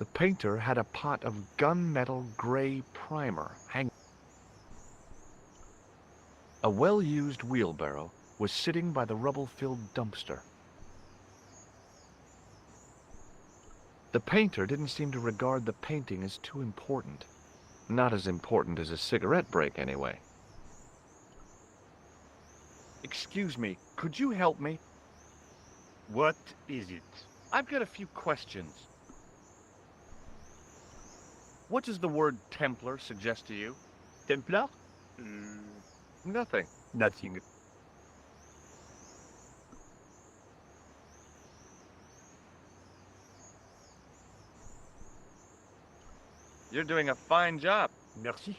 The painter had a pot of gunmetal gray primer hanging. A well-used wheelbarrow was sitting by the rubble-filled dumpster. The painter didn't seem to regard the painting as too important. Not as important as a cigarette break, anyway. Excuse me, could you help me? What is it? I've got a few questions. What does the word Templar suggest to you? Templar? Nothing. Nothing. You're doing a fine job. Merci.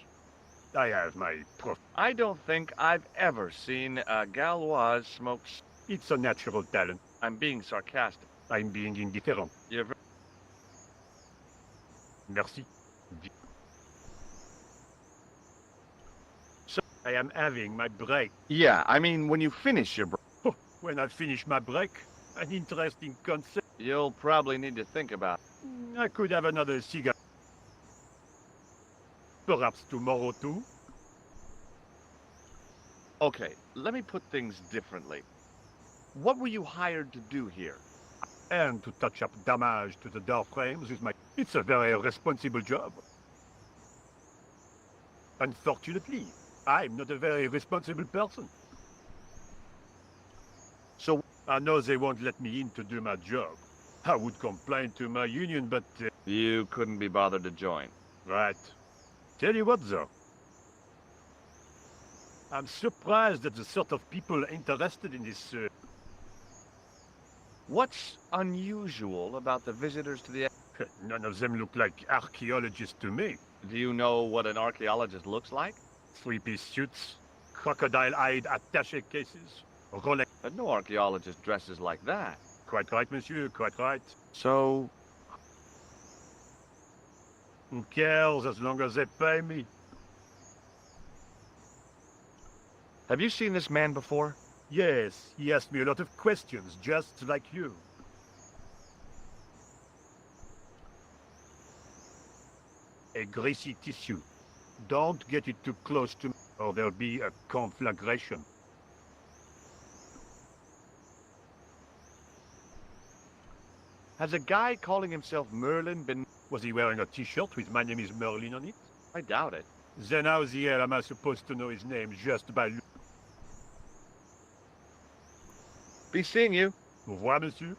I have my prof. I don't think I've ever seen a Gauloise smoke. It's a natural talent. I'm being sarcastic. I'm being indifferent. You're Merci. So, I am having my break. yeah, I mean, when you finish your break, Oh, when I finish my break, an interesting concept. you'll probably need to think about it. I could have another cigarette. Perhaps tomorrow too. Okay, let me put things differently. What were you hired to do here? And to touch up damage to the door frames with my... It's a very responsible job. Unfortunately, I'm not a very responsible person. So, I know they won't let me in to do my job. I would complain to my union, but... you couldn't be bothered to join. Right. Tell you what, though. I'm surprised at the sort of people interested in this... What's unusual about the visitors to the... None of them look like archaeologists to me. Do you know what an archaeologist looks like? Three-piece suits, crocodile-eyed attaché cases, Rolex... But no archaeologist dresses like that. Quite right, monsieur, quite right. So, Who cares as long as they pay me? have you seen this man before? Yes, he asked me a lot of questions, just like you. A greasy tissue. Don't get it too close to me, or there'll be a conflagration. Has a guy calling himself Merlin been... Was he wearing a t-shirt with "My name is Merlin" on it? I doubt it. Then how the hell am I supposed to know his name just by... Be seeing you. Au revoir, monsieur.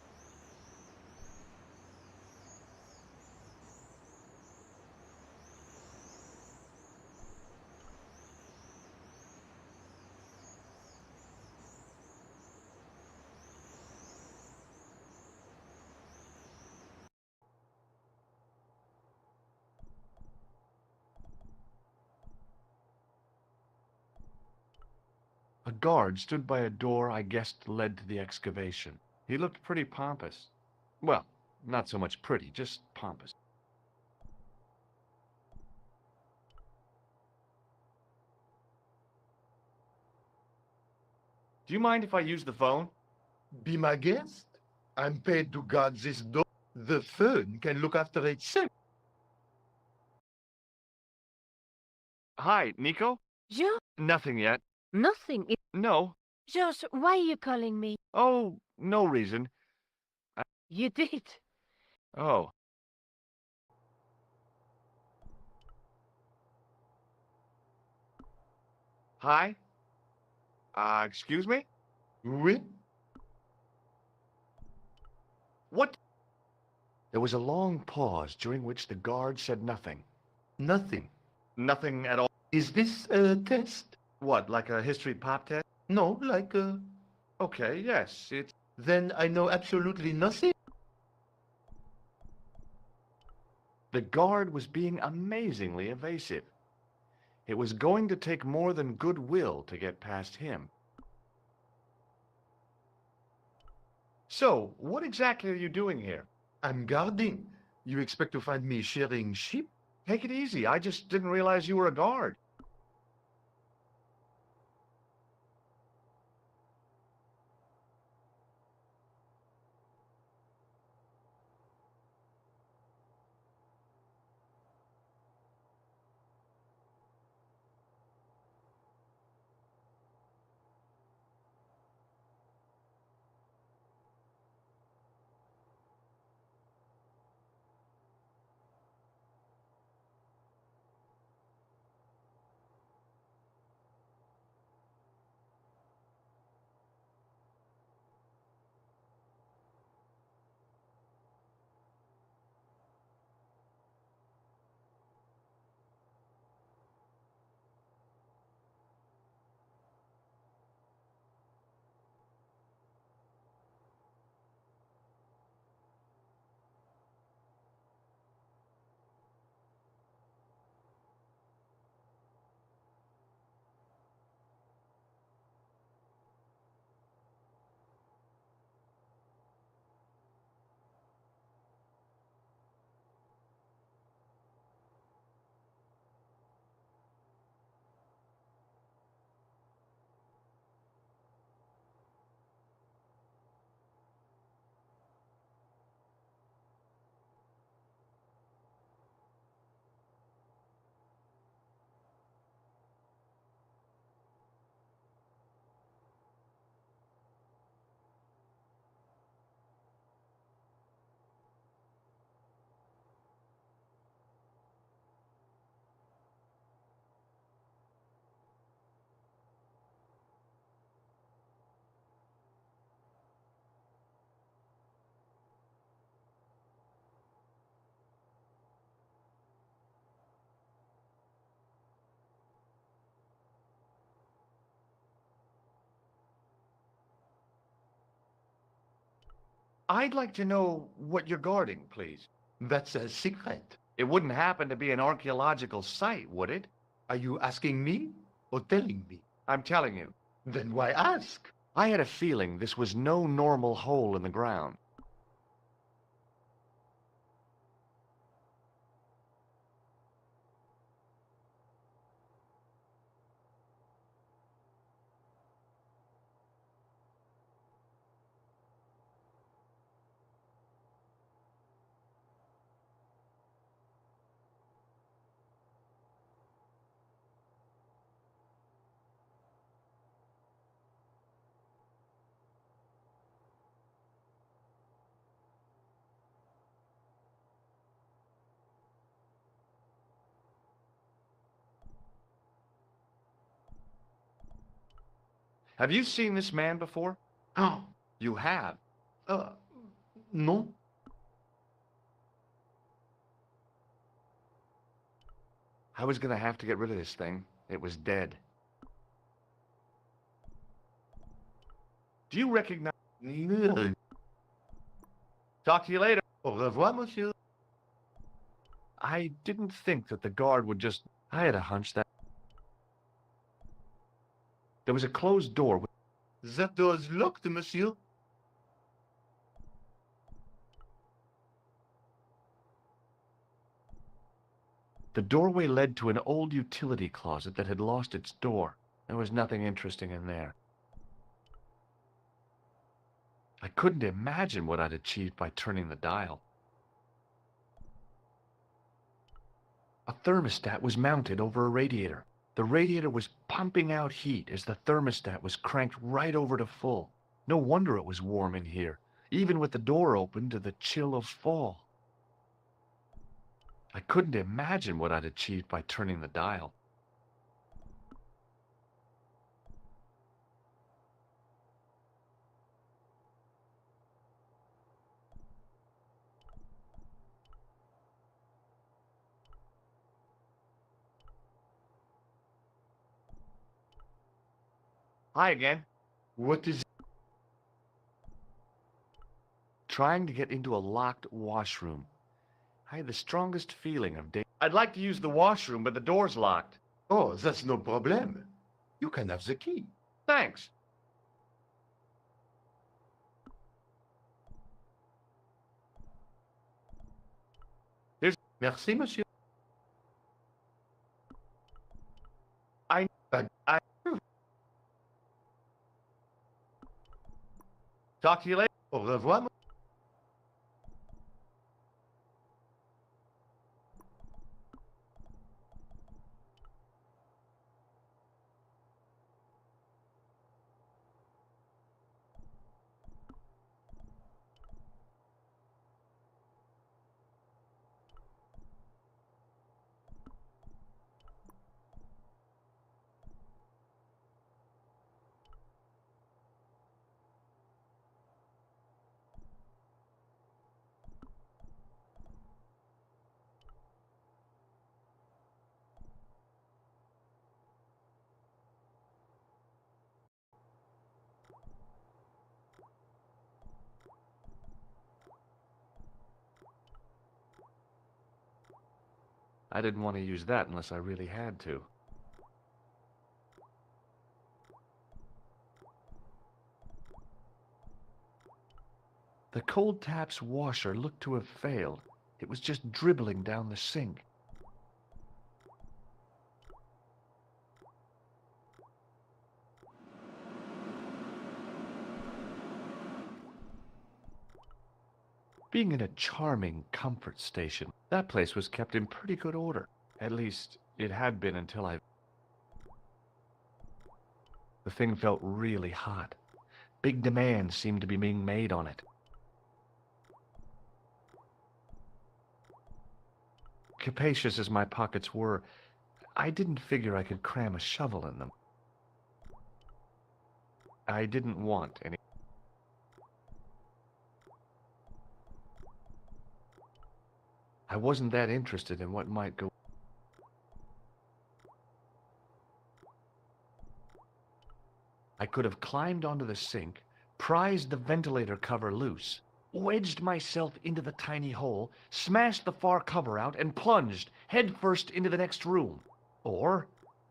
A guard stood by a door I guessed led to the excavation. He looked pretty pompous. Well, not so much pretty, just pompous. Do you mind if I use the phone? Be my guest. I'm paid to guard this door. The phone can look after itself. Hi, Nico? George, Nothing yet. nothing. No. George, why are you calling me? Oh, no reason. You did. Oh. Hi? Excuse me? Oui? What? There was a long pause during which the guard said nothing. Nothing. Nothing at all. Is this a test? What, like a history pop test? No, like a... Okay, yes, it's... Then I know absolutely nothing. The guard was being amazingly evasive. It was going to take more than goodwill to get past him. So, what exactly are you doing here? I'm guarding. You expect to find me shearing sheep? Take it easy. I just didn't realize you were a guard. I'd like to know what you're guarding, please. That's a secret. It wouldn't happen to be an archaeological site, would it? Are you asking me or telling me? I'm telling you. Then why ask? I had a feeling this was no normal hole in the ground. Have you seen this man before? Oh, You have. uh, non. I was gonna have to get rid of this thing. It was dead. Do you recognize... Talk to you later. Au revoir, monsieur. I didn't think that the guard would just... I had a hunch that... There was a closed door. That door is locked, monsieur. The doorway led to an old utility closet that had lost its door. There was nothing interesting in there. I couldn't imagine what I'd achieved by turning the dial. A thermostat was mounted over a radiator. The radiator was pumping out heat as the thermostat was cranked right over to full. No wonder it was warm in here, even with the door open to the chill of fall. I couldn't imagine what I'd achieved by turning the dial. Hi again. What is it? Trying to get into a locked washroom. I had the strongest feeling of danger. I'd like to use the washroom, but the door's locked. Oh, that's no problem. You can have the key. Thanks. Merci, monsieur. I... Talk to you later. Au revoir. I didn't want to use that unless I really had to. The cold tap's washer looked to have failed. It was just dribbling down the sink. Being in a charming comfort station, that place was kept in pretty good order. At least, it had been until I... The thing felt really hot. Big demands seemed to be being made on it. Capacious as my pockets were, I didn't figure I could cram a shovel in them. I didn't want any... I wasn't that interested in what might go... I could have climbed onto the sink, prized the ventilator cover loose, wedged myself into the tiny hole, smashed the far cover out, and plunged headfirst into the next room. Or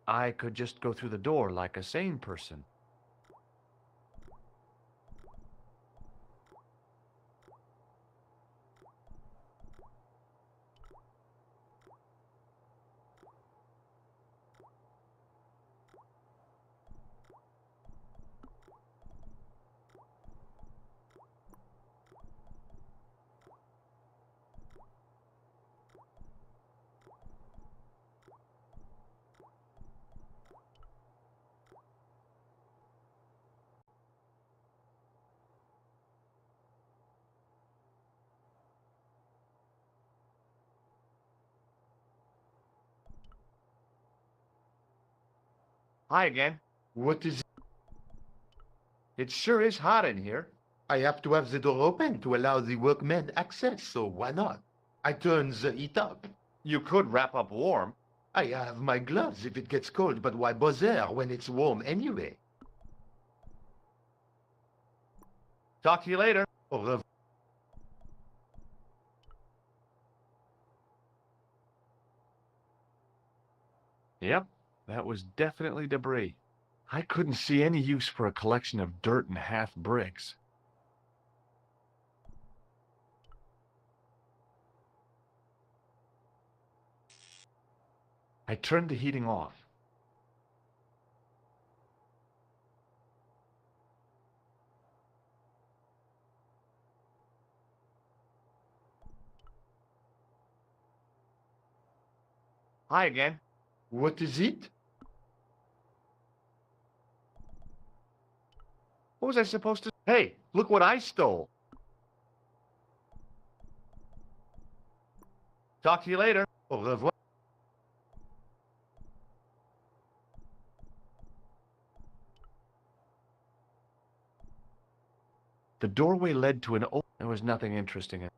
I could just go through the door like a sane person. Hi again. What is it? It sure is hot in here. I have to have the door open to allow the workmen access, so why not? I turn the heat up. You could wrap up warm. I have my gloves if it gets cold, but why bother when it's warm anyway? Talk to you later. Au revoir. Yep, that was definitely debris. I couldn't see any use for a collection of dirt and half bricks. I turned the heating off. Hi again. What is it? What was I supposed to... Hey, look what I stole. Talk to you later. Au revoir. The doorway led to an open... There was nothing interesting in it.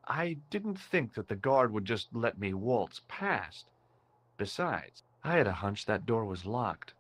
I didn't think that the guard would just let me waltz past. Besides, I had a hunch that door was locked.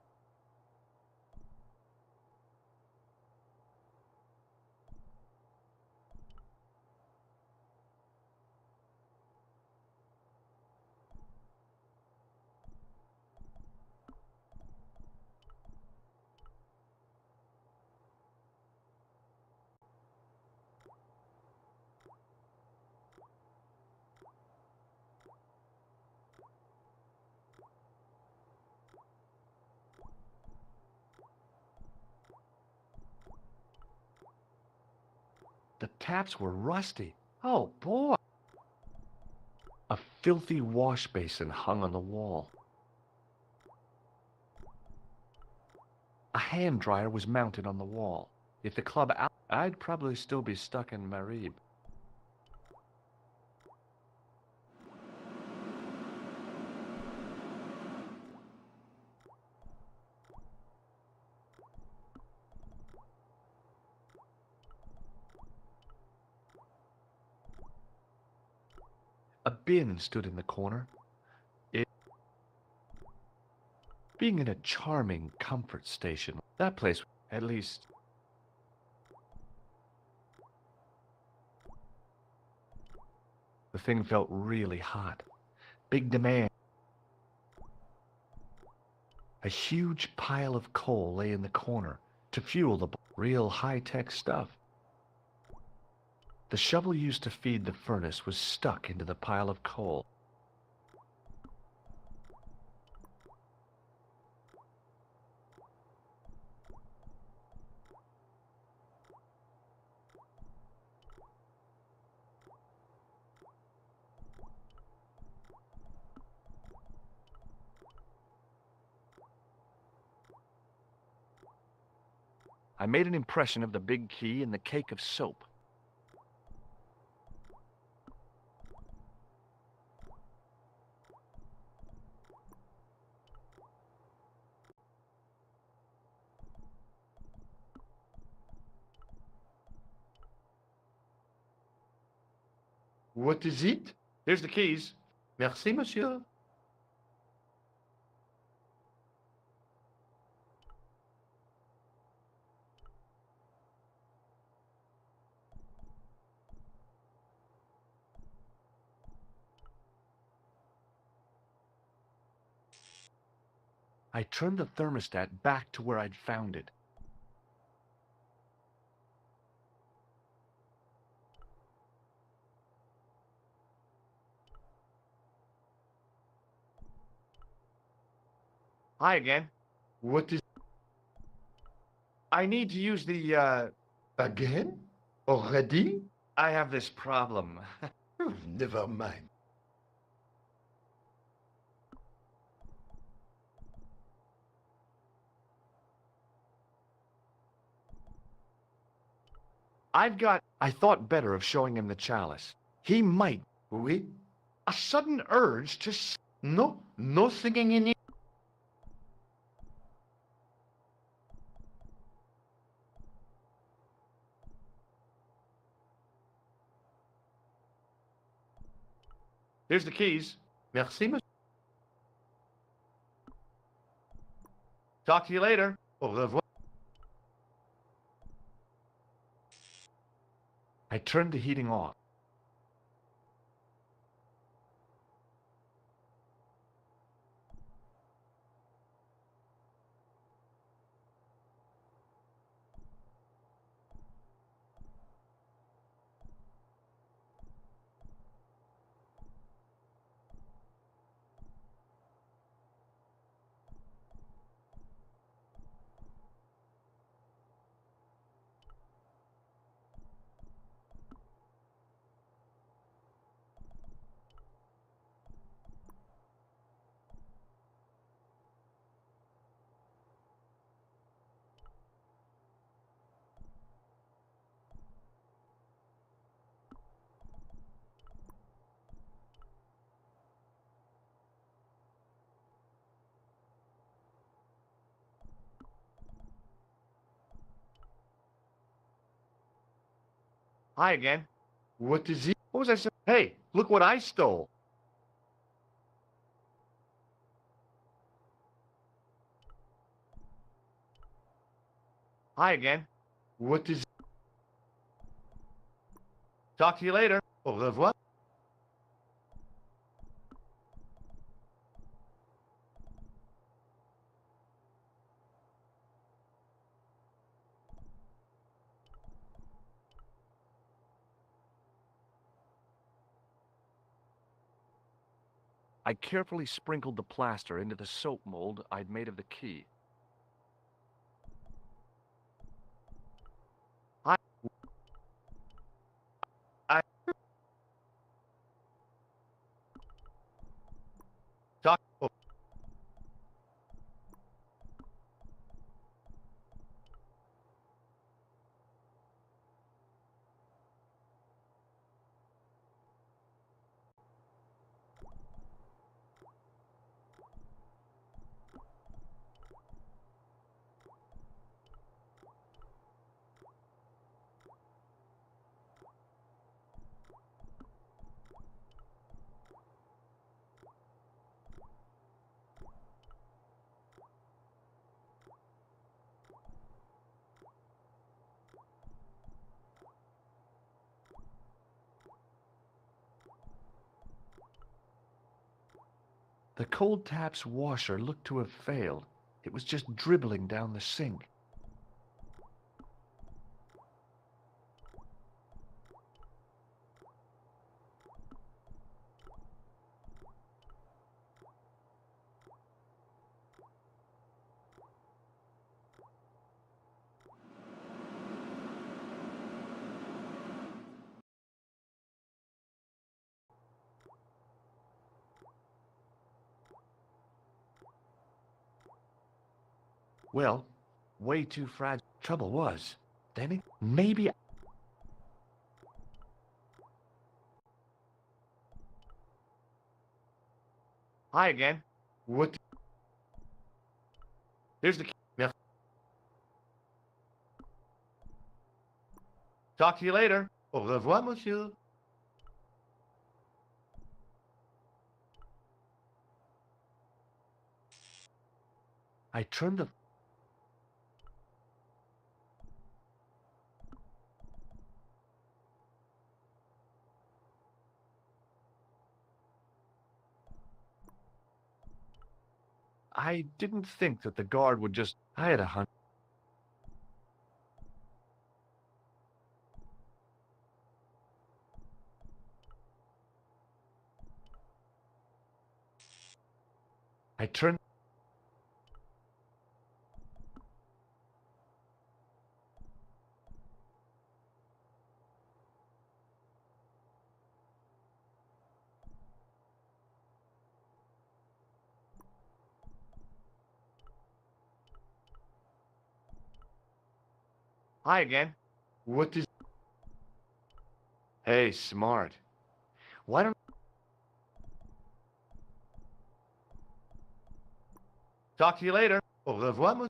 The taps were rusty. Oh, boy. A filthy wash basin hung on the wall. A hand dryer was mounted on the wall. If the club out, I'd probably still be stuck in Marib. A bin stood in the corner. Being in a charming comfort station, that place, at least... The thing felt really hot. Big demand. A huge pile of coal lay in the corner to fuel the real high-tech stuff. The shovel used to feed the furnace was stuck into the pile of coal. I made an impression of the big key and the cake of soap. What is it? Here's the keys. Merci, monsieur. I turned the thermostat back to where I'd found it. Hi again. What is... I need to use the, Again? Already? I have this problem. Never mind. I thought better of showing him the chalice. He might. Oui? A sudden urge to No, no singing in it. Here's the keys. Merci, monsieur. Talk to you later. Au revoir. I turned the heating off. Hi again. What is it? What was I saying? Hey, look what I stole. Hi again. What is it? Talk to you later. Au revoir. I carefully sprinkled the plaster into the soap mold I'd made of the key. I talk. Oh, The cold tap's washer looked to have failed. It was just dribbling down the sink. Well, way too fragile. Trouble was, then maybe. Hi again. what? Here's the key. Merci. Talk to you later. Au revoir, monsieur. I turned the I didn't think that the guard would just... I had a hunch. I turned... Hi again. What is... Hey, smart. Why don't... Talk to you later. Au revoir, monsieur.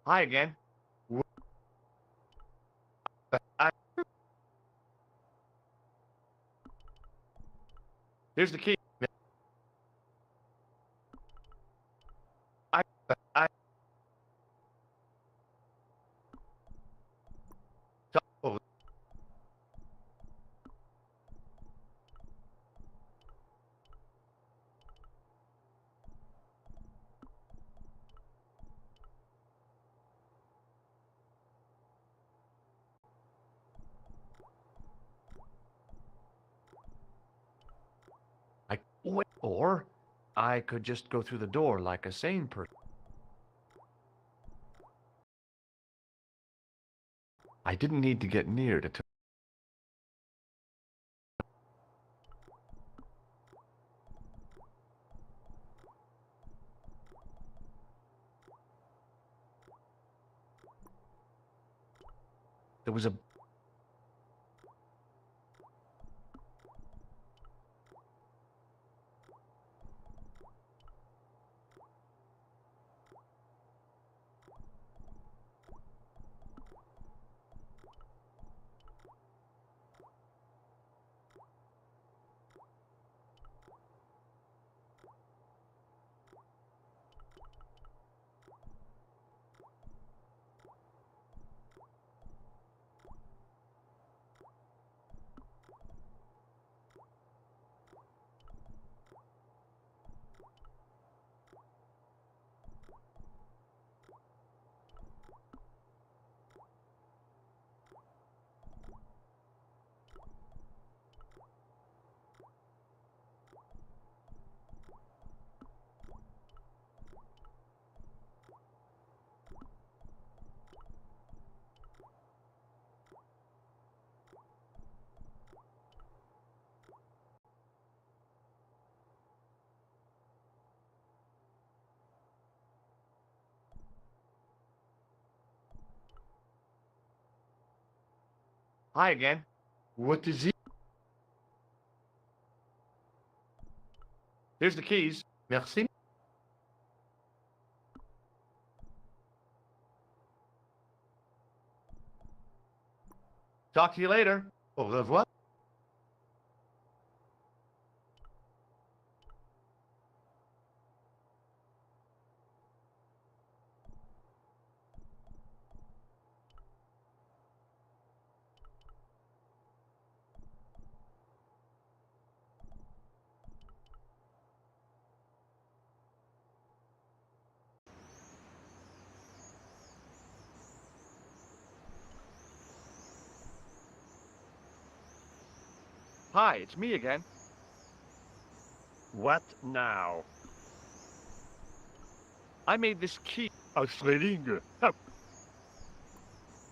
Hi again. I... Here's the key. I... Au- Or I could just go through the door like a sane person. I didn't need to get near to... There was a... Hi again. What is it? Here's the keys. Merci. Talk to you later. Au revoir. Hi, it's me again. What now? I made this key. Ausreling.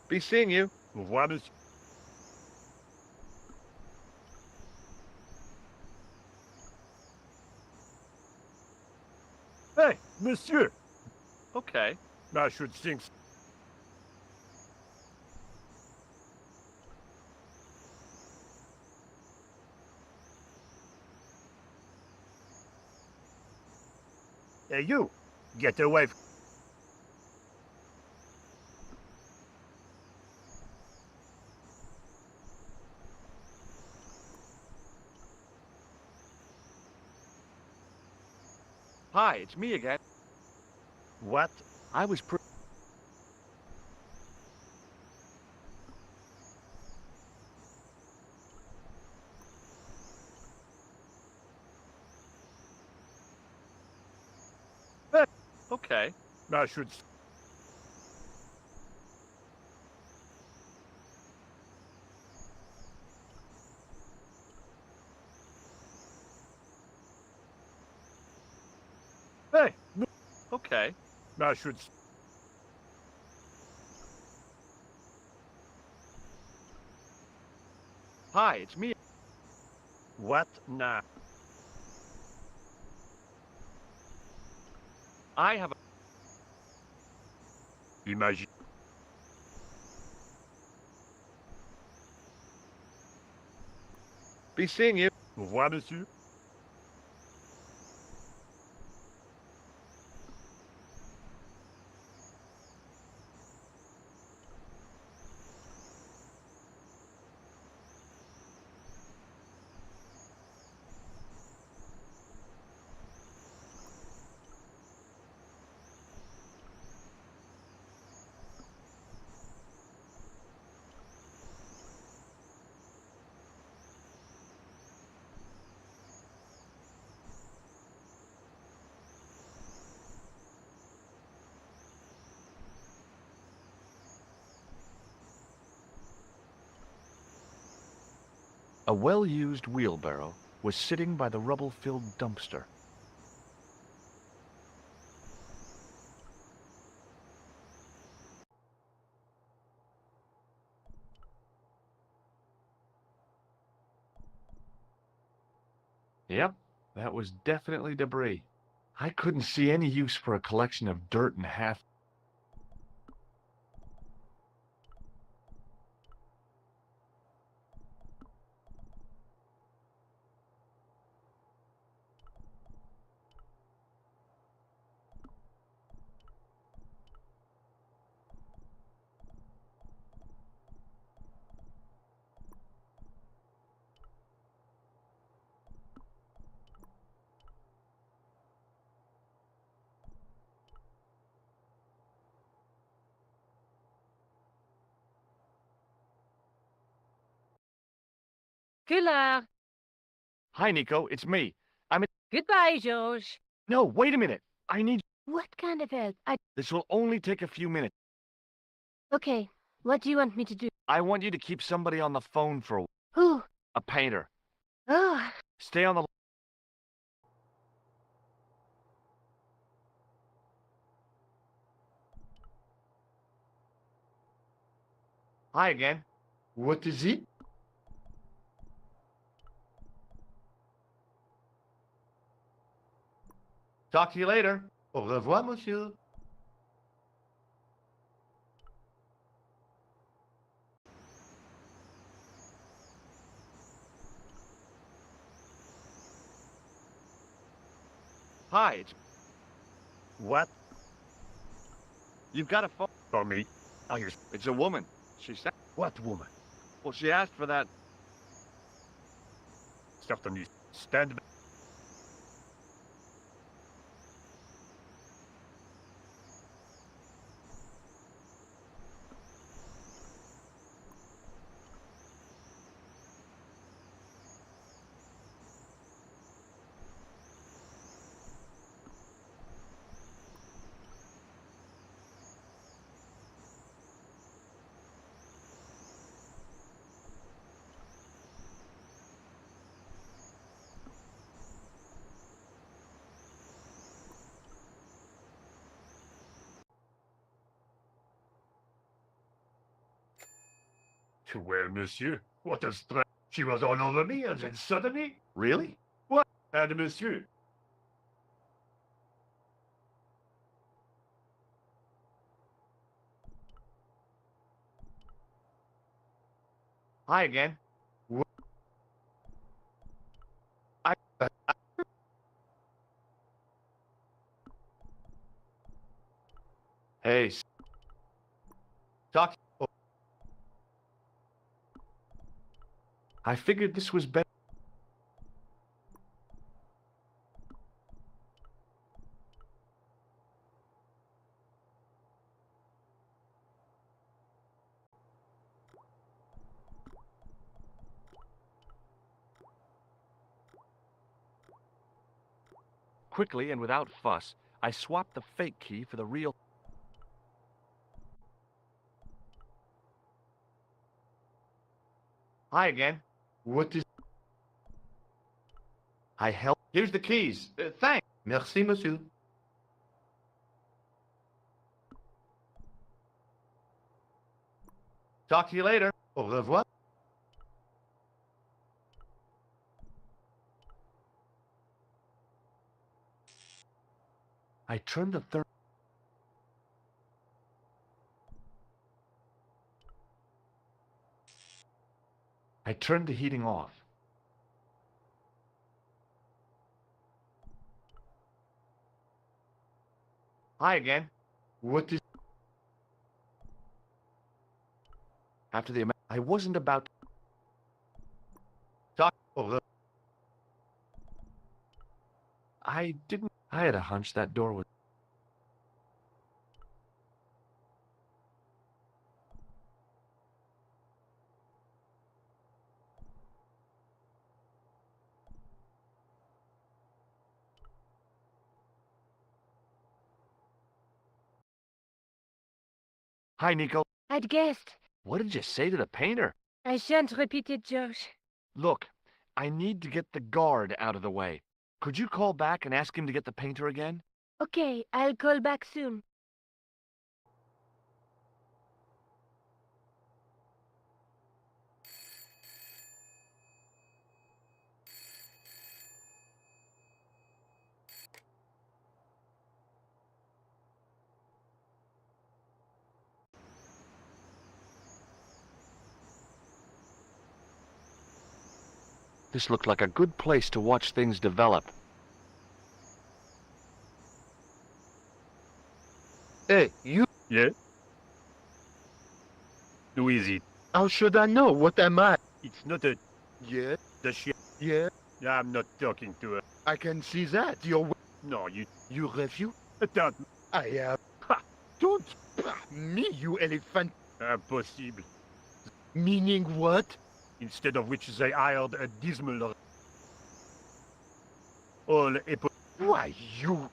Be seeing you. Au revoir, monsieur. Hey, monsieur! Okay. I should think... Hey, you! Get away from... Hi, it's me again. What? I was Okay. I should... Hey! Okay. I should... Hi, it's me. What? Nah. I have a... Imagine... Be seeing you. Au revoir, monsieur. A well-used wheelbarrow was sitting by the rubble-filled dumpster. Yep, that was definitely debris. I couldn't see any use for a collection of dirt and half. Killer. Hi, Nico, it's me. Goodbye, George. No, wait a minute. I need... What kind of help? This will only take a few minutes. Okay. What do you want me to do? I want you to keep somebody on the phone for Who? a painter. Oh, Stay on the... Hi again. What is it? Talk to you later. Au revoir, monsieur. Hi, What? you've got a phone. For me? Oh, you're... It's a woman. She said... What woman? Well, she asked for that. Certainly. Stand back. Well, monsieur, what a strange... She was all over me, and then suddenly... Really? What? And monsieur... Hi again. I, Hey, Talk. Oh, I figured this was better. Quickly and without fuss, I swapped the fake key for the real. Hi again. what is... I held. Here's the keys. Thanks. Merci, monsieur. Talk to you later. Au revoir. I turned the third. I turned the heating off. Hi again. What is... After the I wasn't about. Talk. Au revoir. I didn't. I had a hunch that door was. Hi, Nico. I'd guessed. What did you say to the painter? I shan't repeat it, Josh. Look, I need to get the guard out of the way. Could you call back and ask him to get the painter again? Okay, I'll call back soon. This looked like a good place to watch things develop. Hey, you... Yeah? Who is it? How should I know? What am I? It's not a... Yeah, the shit. yeah. I'm not talking to her. I can see that. You're... No, you... You refuse? Don't... I have... Ha! Don't... Me, you elephant. Impossible. Meaning what? Instead of which they hired a dismal... All Why, you...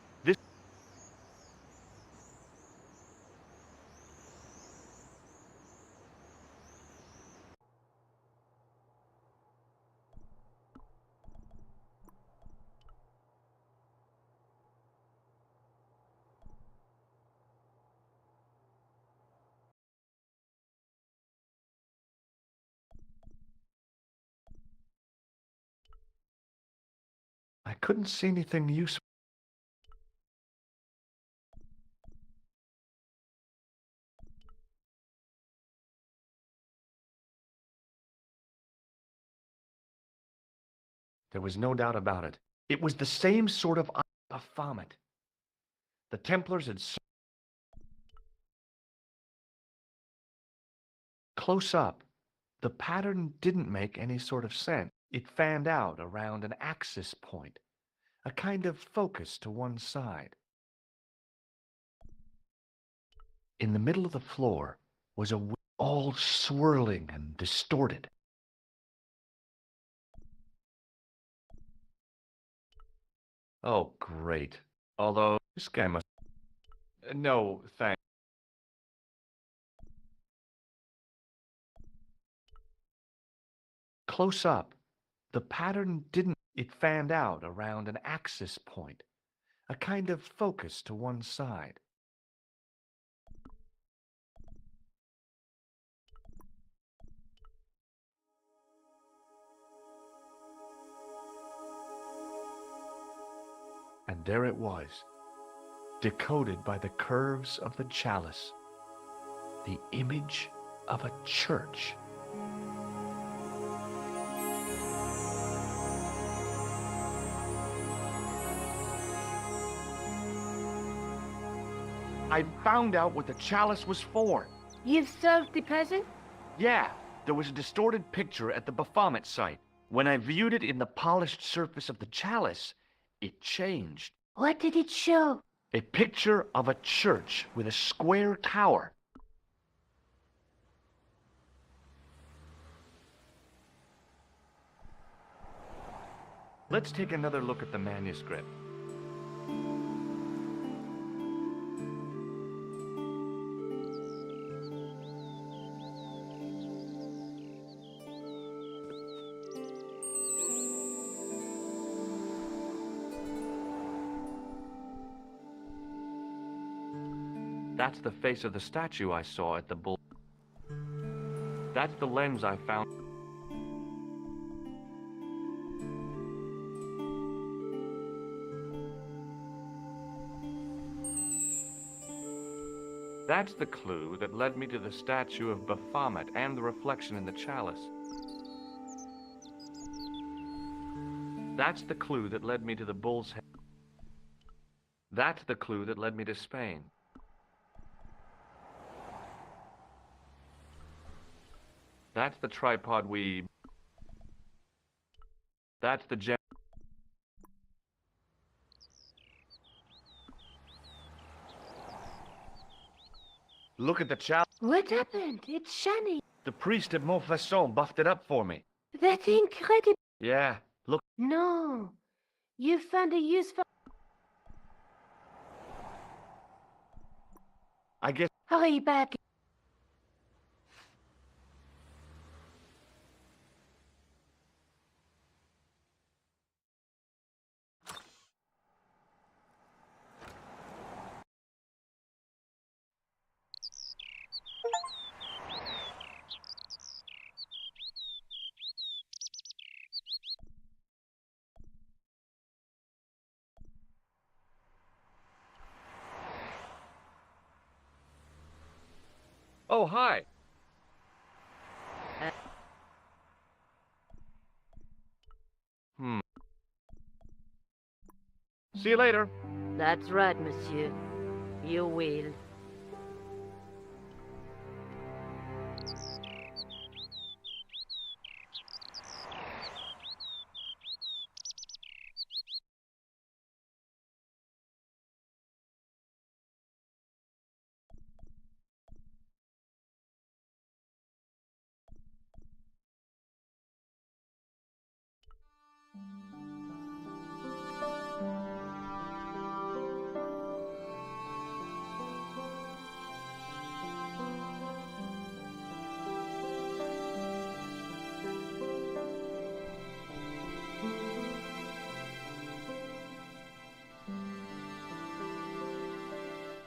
I couldn't see anything useful. There was no doubt about it. It was the same sort of vomit. The Templars had... Close up, the pattern didn't make any sort of sense. It fanned out around an axis point, a kind of focus to one side. In the middle of the floor was a all swirling and distorted. Oh, great. Although, this guy must... No, thanks. Close up, the pattern didn't... It fanned out around an axis point, a kind of focus to one side. And there it was, decoded by the curves of the chalice, the image of a church. I found out what the chalice was for. You've solved the puzzle? Yeah, there was a distorted picture at the Baphomet site. When I viewed it in the polished surface of the chalice, it changed. What did it show? A picture of a church with a square tower. Let's take another look at the manuscript. That's the face of the statue I saw at the bull. That's the lens I found. That's the clue that led me to the statue of Baphomet and the reflection in the chalice. That's the clue that led me to the bull's head. That's the clue that led me to Spain. That's the tripod we... That's the gem... Look at the chalice. What happened? It's shiny. The priest at Montfaucon buffed it up for me. That's incredible. Yeah, look. No. You found a use for... I guess... Hurry back. Oh, hi. See you later. That's right, monsieur. You will.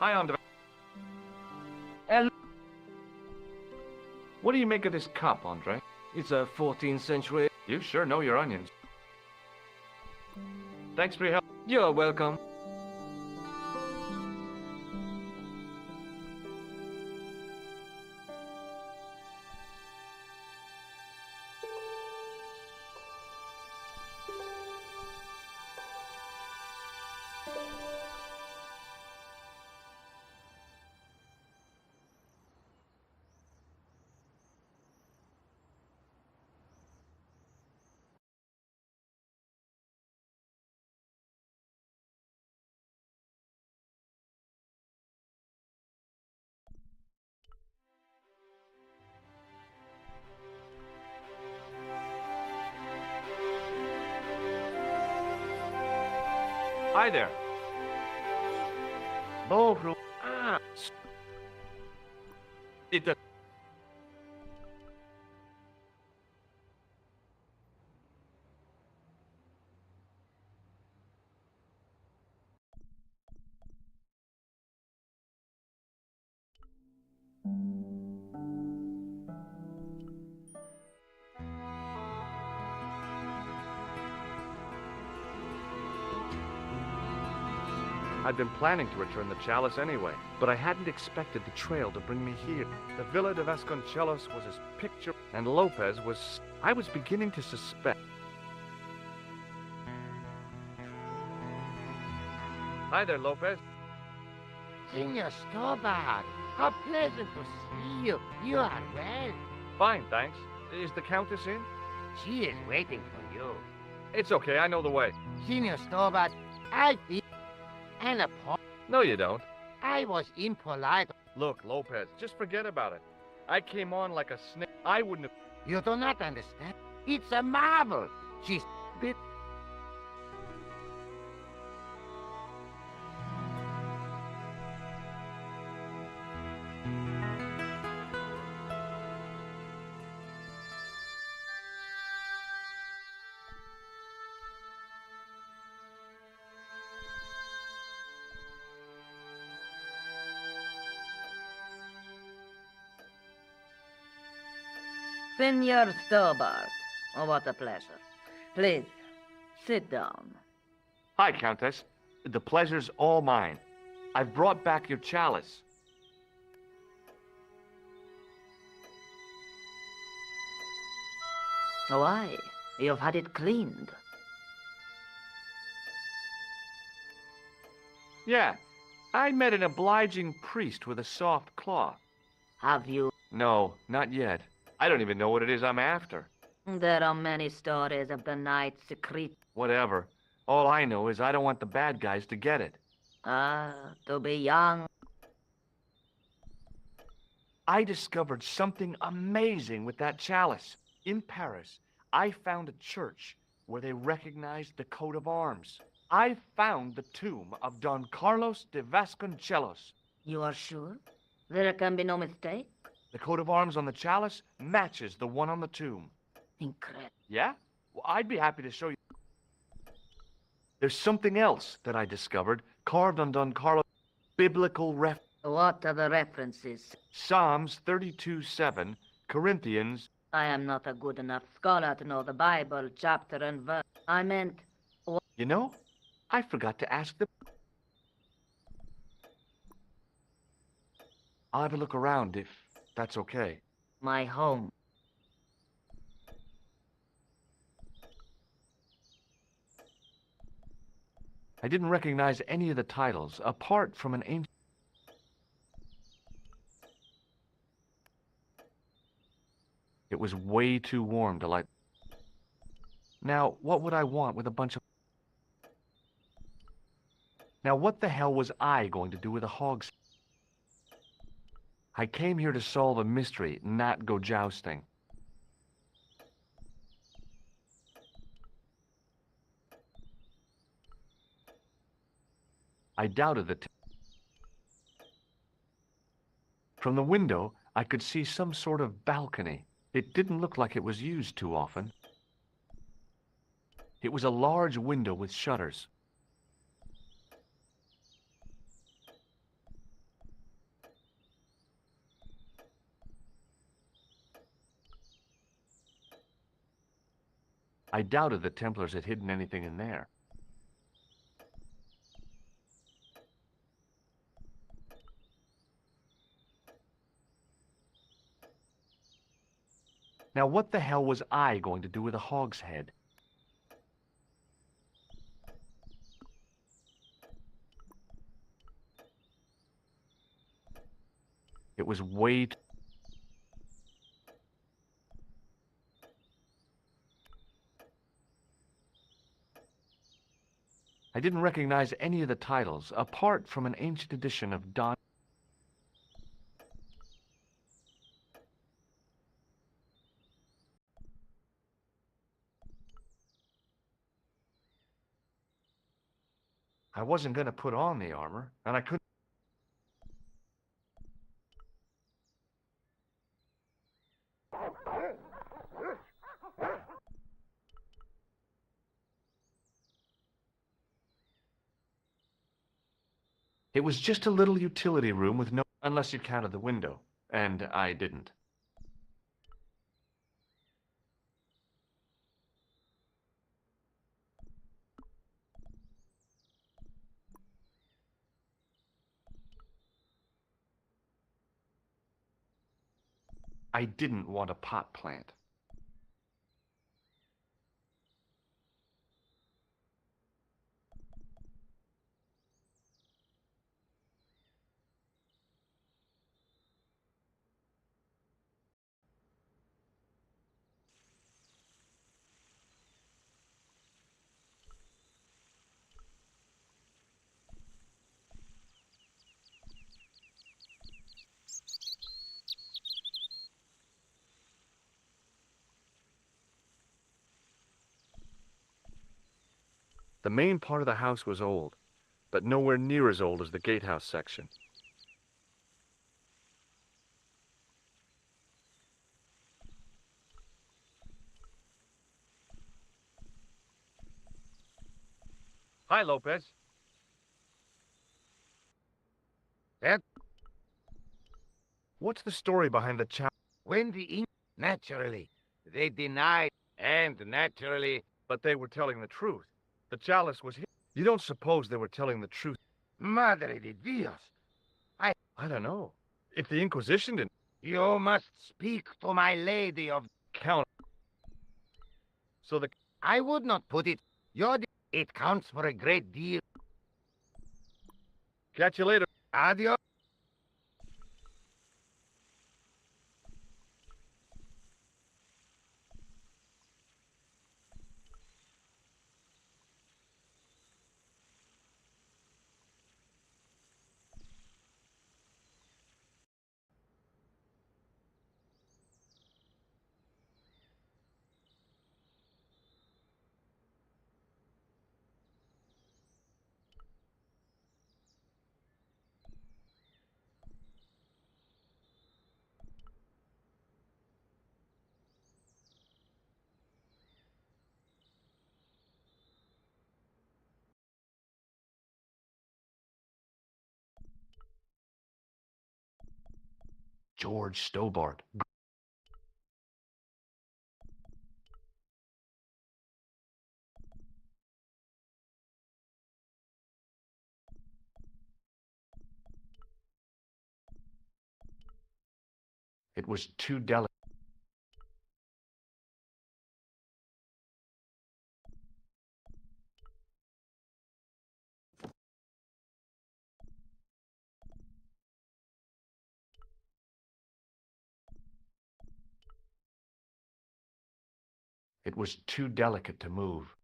Hi, Andre. Hello. What do you make of this cup, Andre? It's a 14th century. You sure know your onions. Thanks for your help. You're welcome. Hi there. Bonjour. Ah. It does. I'd been planning to return the chalice anyway, but I hadn't expected the trail to bring me here. The Villa de Vasconcelos was his picture, and Lopez was... I was beginning to suspect. Hi there, Lopez. Senor Stobart, how pleasant to see you. You are well. Fine, thanks. Is the Countess in? She is waiting for you. It's okay, I know the way. Senor Stobart, I feel an apology. No, you don't. I was impolite. Look, Lopez, just forget about it. I came on like a snake. I wouldn't have... You do not understand. It's a marvel. She's bit. Senor Stobart. Oh, what a pleasure. Please, sit down. Hi, Countess. The pleasure's all mine. I've brought back your chalice. Why? You've had it cleaned. Yeah, I met an obliging priest with a soft cloth. Have you? No, not yet. I don't even know what it is I'm after. There are many stories of the night secret. Whatever. All I know is I don't want the bad guys to get it. Ah, to be young. I discovered something amazing with that chalice. In Paris, I found a church where they recognized the coat of arms. I found the tomb of Don Carlos de Vasconcelos. You are sure? There can be no mistake? The coat of arms on the chalice matches the one on the tomb. Incredible. Yeah? Well, I'd be happy to show you. There's something else that I discovered, carved on Don Carlos' biblical What are the references? Psalms 32:7, Corinthians. I am not a good enough scholar to know the Bible, chapter and verse. I meant, You know, I forgot to ask them. I'll have a look around if that's okay. my home. I didn't recognize any of the titles, apart from an ancient... It was way too warm to light. Now, what would I want with a bunch of... Now, what the hell was I going to do with a hog's... I came here to solve a mystery, not go jousting. I doubted the... From the window, I could see some sort of balcony. It didn't look like it was used too often. It was a large window with shutters. I doubted the Templars had hidden anything in there. Now, what the hell was I going to do with a hog's head? It was way too... I didn't recognize any of the titles, apart from an ancient edition of Don... I wasn't going to put on the armor, and I couldn't... It was just a little utility room with no... Unless you counted the window, and I didn't. I didn't want a pot plant. The main part of the house was old, but nowhere near as old as the gatehouse section. Hi, Lopez. What's the story behind the challenge? When the English, naturally, they denied, and naturally, But they were telling the truth. The chalice was his. You don't suppose they were telling the truth? Madre de Dios, I don't know. If the Inquisition didn't you must speak to my lady of... count. So the... I would not put it. It counts for a great deal. Catch you later. Adios. George Stobart. It was too delicate. It was too delicate to move.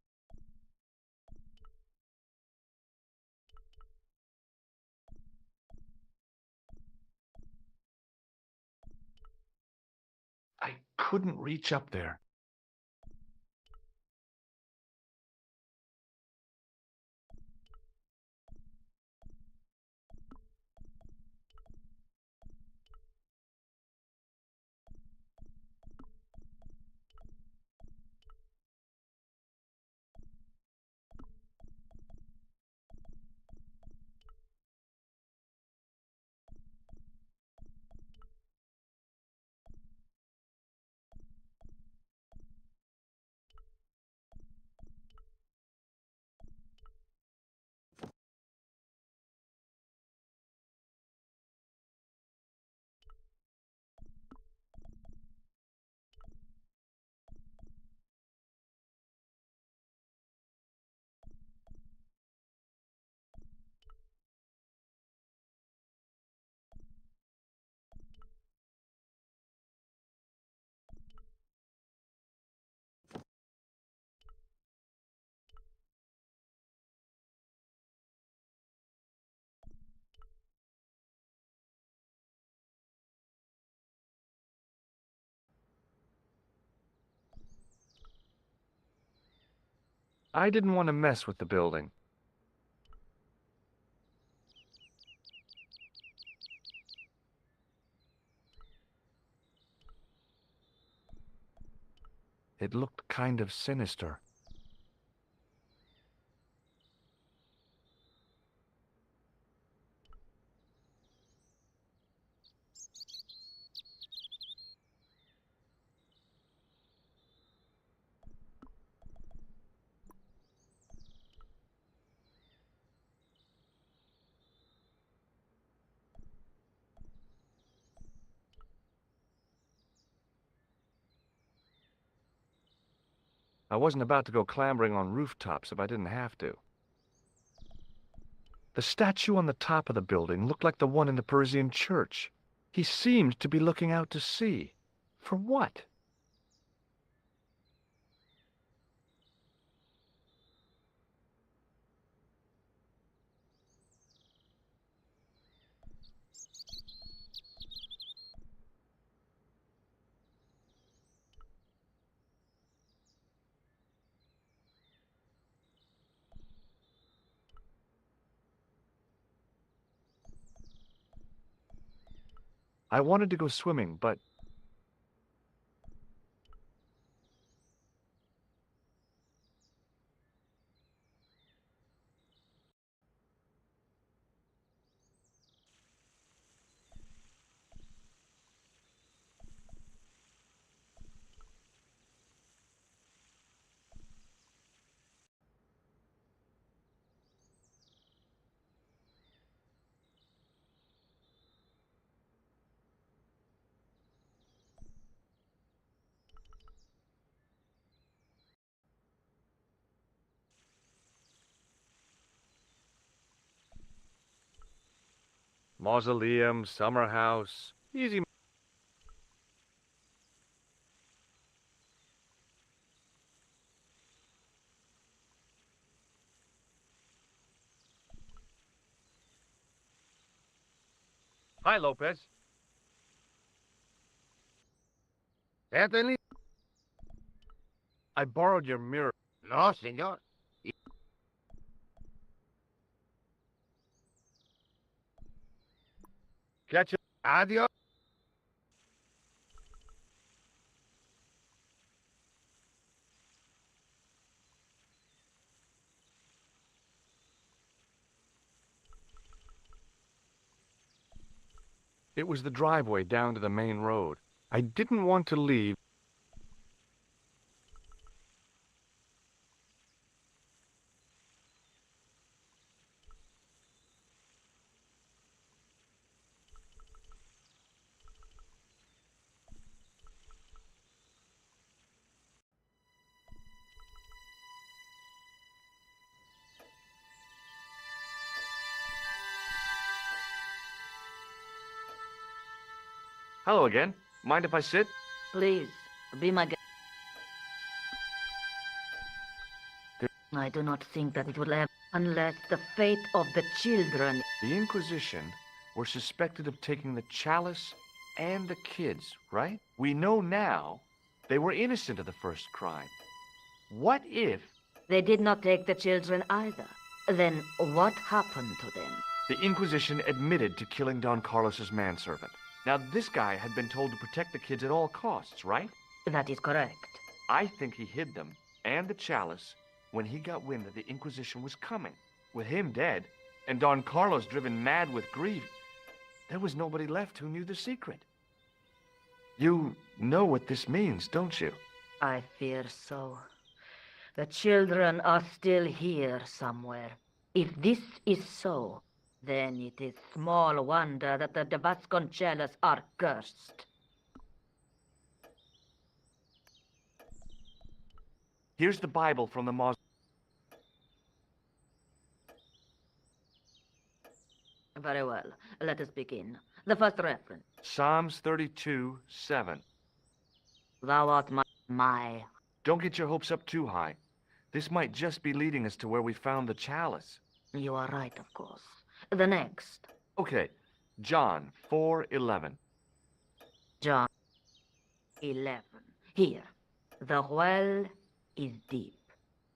I couldn't reach up there. I didn't want to mess with the building. It looked kind of sinister. I wasn't about to go clambering on rooftops if I didn't have to. The statue on the top of the building looked like the one in the Parisian church. He seemed to be looking out to sea. For what? I wanted to go swimming, but mausoleum, summer house, easy. Hi, Lopez. Certainly. I borrowed your mirror. No, senor. Catch you. Adios. It was the driveway down to the main road. I didn't want to leave. Hello again. Mind if I sit? Please, be my guest. I do not think that it will ever, unless the fate of the children. The Inquisition were suspected of taking the chalice and the kids, right? We know now they were innocent of the first crime. What if They did not take the children either. Then what happened to them? the Inquisition admitted to killing Don Carlos's manservant? Now, this guy had been told to protect the kids at all costs, right? That is correct. I think he hid them and the chalice when he got wind that the Inquisition was coming. With him dead, and Don Carlos driven mad with grief, there was nobody left who knew the secret. You know what this means, don't you? I fear so. The children are still here somewhere. If this is so, then it is small wonder that the de Vasconcelos are cursed. Here's the Bible from the mausoleum. Very well. Let us begin. The first reference. Psalms 32:7. Thou art my. Don't get your hopes up too high. This might just be leading us to where we found the chalice. You are right, of course. The next. Okay, John 4:11. John 11. Here. The well is deep.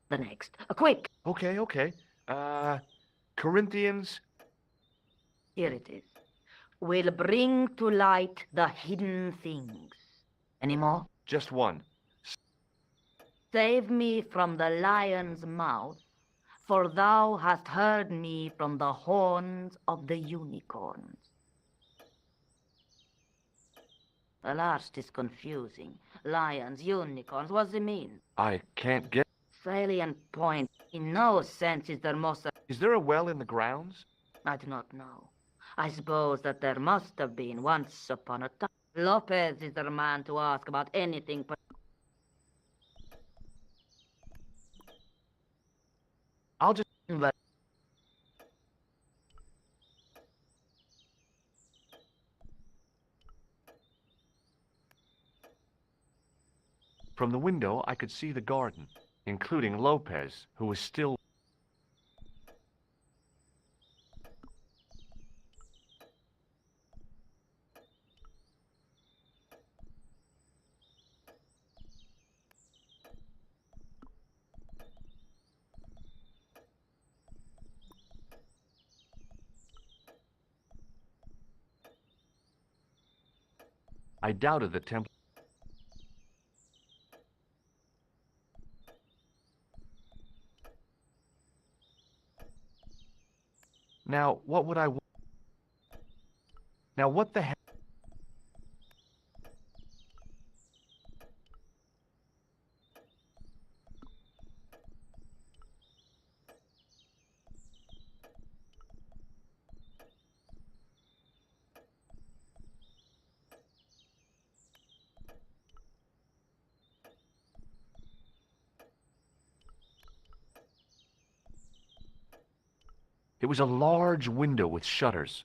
The next. Quick! Okay. Corinthians. Here it is. Will bring to light the hidden things. Any more? Just one. Save me from the lion's mouth, for thou hast heard me from the horns of the unicorns. The last is confusing. Lions, unicorns, what does it mean? I can't get... Salient point. In no sense is there most... Is there a well in the grounds? I do not know. I suppose that there must have been once upon a time. Lopez is the man to ask about anything. I'll just... But From the window, I could see the garden, including Lopez, who was still... I doubted the Templars. Now, what would I... Now, what the hell? It was a large window with shutters.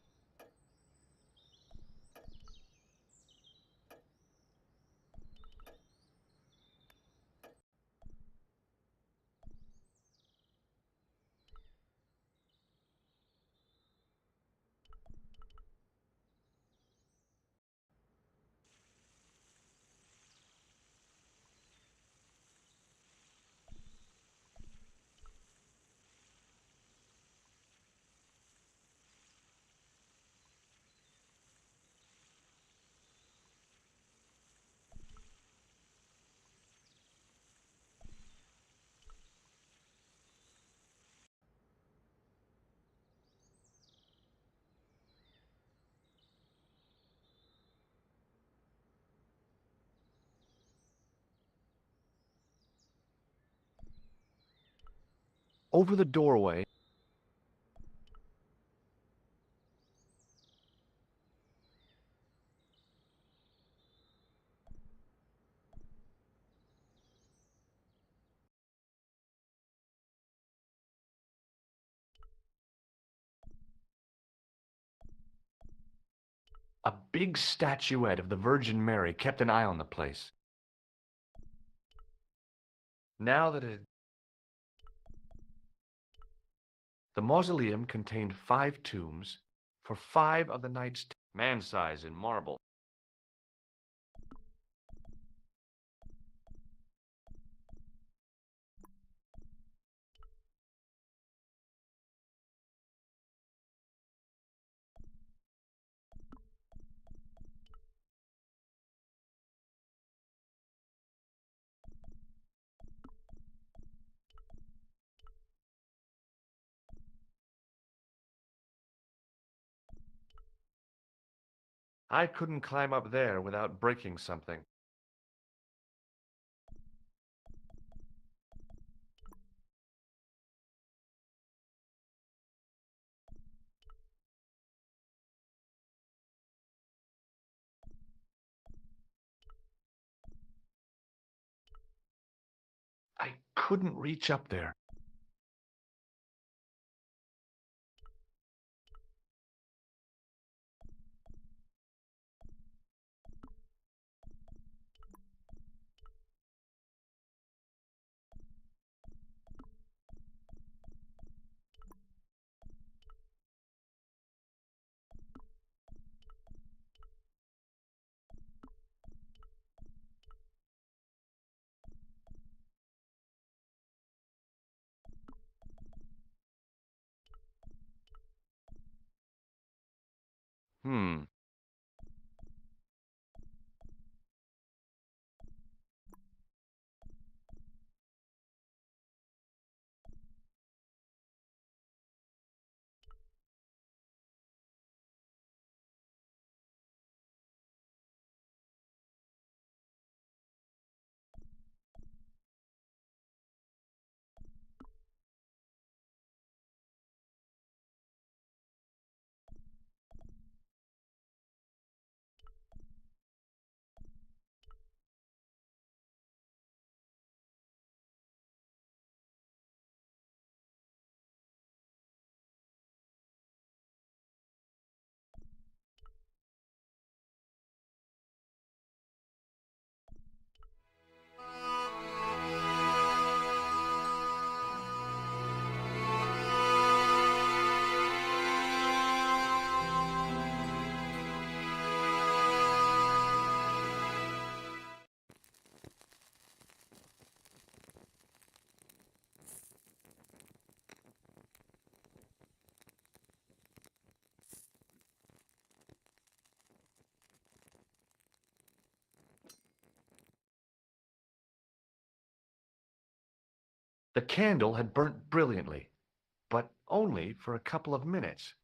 Over the doorway, a big statuette of the Virgin Mary kept an eye on the place. Now that the mausoleum contained 5 tombs for 5 of the knights, man-size in marble. I couldn't climb up there without breaking something. I couldn't reach up there. Hmm. The candle had burnt brilliantly, but only for a couple of minutes.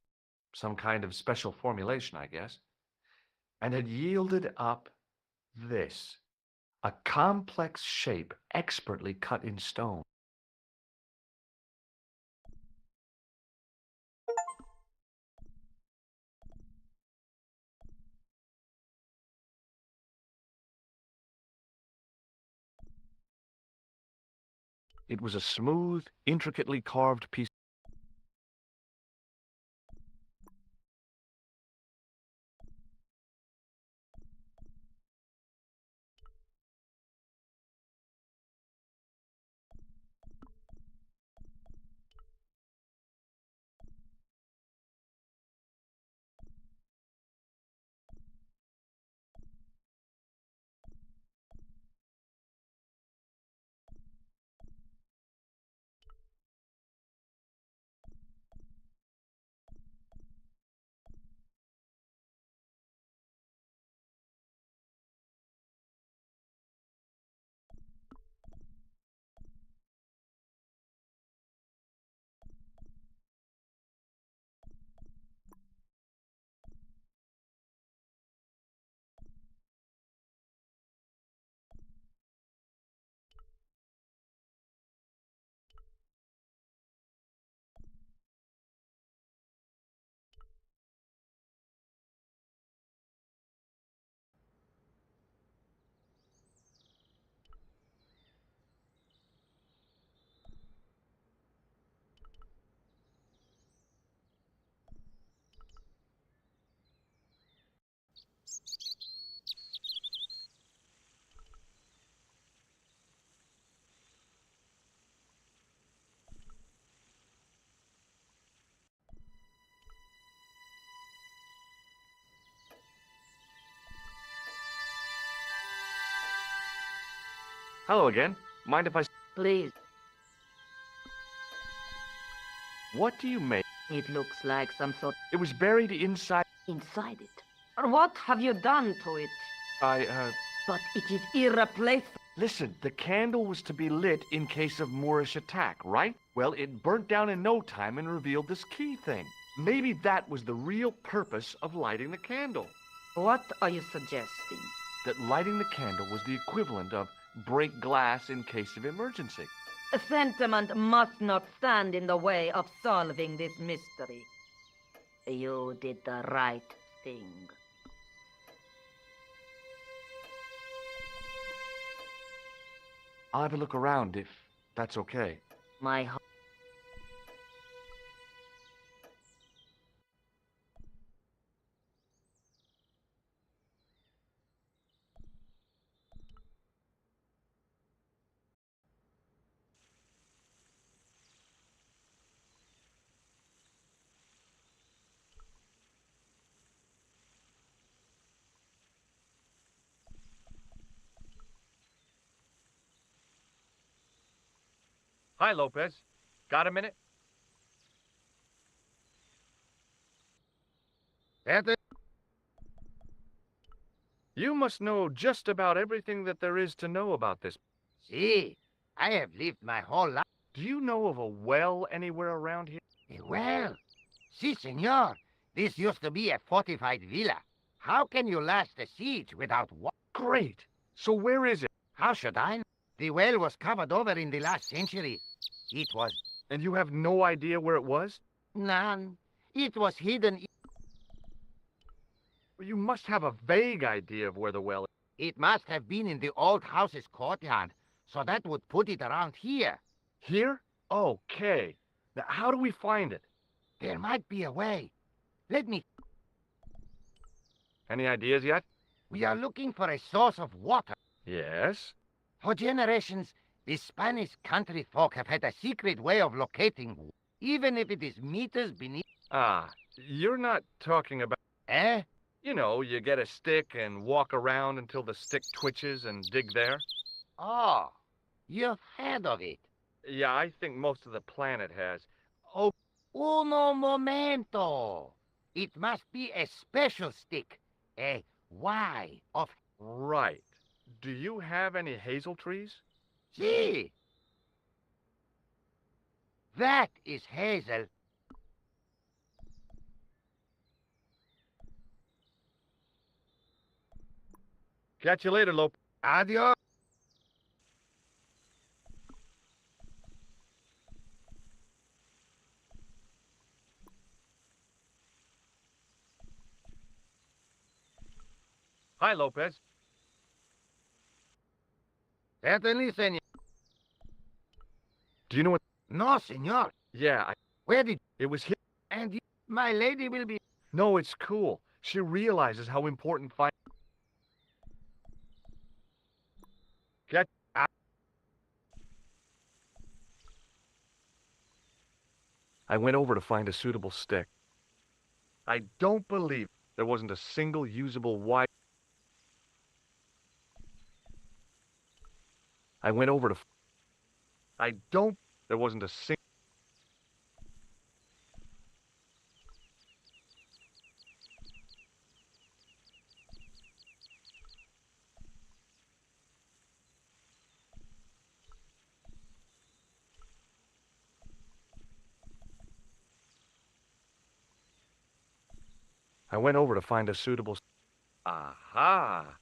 Some kind of special formulation, I guess. And had yielded up this, a complex shape expertly cut in stone. It was a smooth, intricately carved piece. Hello again. Mind if I... Please, What do you make? it looks like some sort It was buried inside... inside it. What have you done to it? But it is irreplaceable. Listen, the candle was to be lit in case of Moorish attack, right? Well, it burnt down in no time and revealed this key thing. Maybe that was the real purpose of lighting the candle. What are you suggesting? That lighting the candle was the equivalent of break glass in case of emergency. Sentiment must not stand in the way of solving this mystery. You did the right thing. I'll have a look around if that's okay. My Hi, Lopez. Got a minute? Anthony? You must know just about everything that there is to know about this. See, I have lived my whole life. Do you know of a well anywhere around here? Well, si, senor. This used to be a fortified villa. How can you last a siege without water? Great. So where is it? How should I know? The well was covered over in the last century. It was And you have no idea where it was? none. It was hidden. Well, you must have a vague idea of where the well is. It must have been in the old house's courtyard, so that would put it around here. Here? Okay. Now, how do we find it? There might be a way. Let me... Any ideas yet? We are looking for a source of water. Yes. For generations, the Spanish country folk have had a secret way of locating, even if it is meters beneath. Ah, you're not talking about... Eh? You know, you get a stick and walk around until the stick twitches and dig there. Oh, you've heard of it. Yeah, I think most of the planet has. Uno momento. It must be a special stick. A Y of... Right. Do you have any hazel trees? See? That is Hazel. Catch you later, Lopez. Adios. Hi, Lopez. Certainly, senor. Do you know what? No, senor. Yeah, Where did... it was here. And my lady will be... No, it's cool. She realizes how important Catch. I went over to find a suitable stick. I don't believe there wasn't a single usable wire. I went over to... I don't... There wasn't a single... I went over to find a suitable... Aha!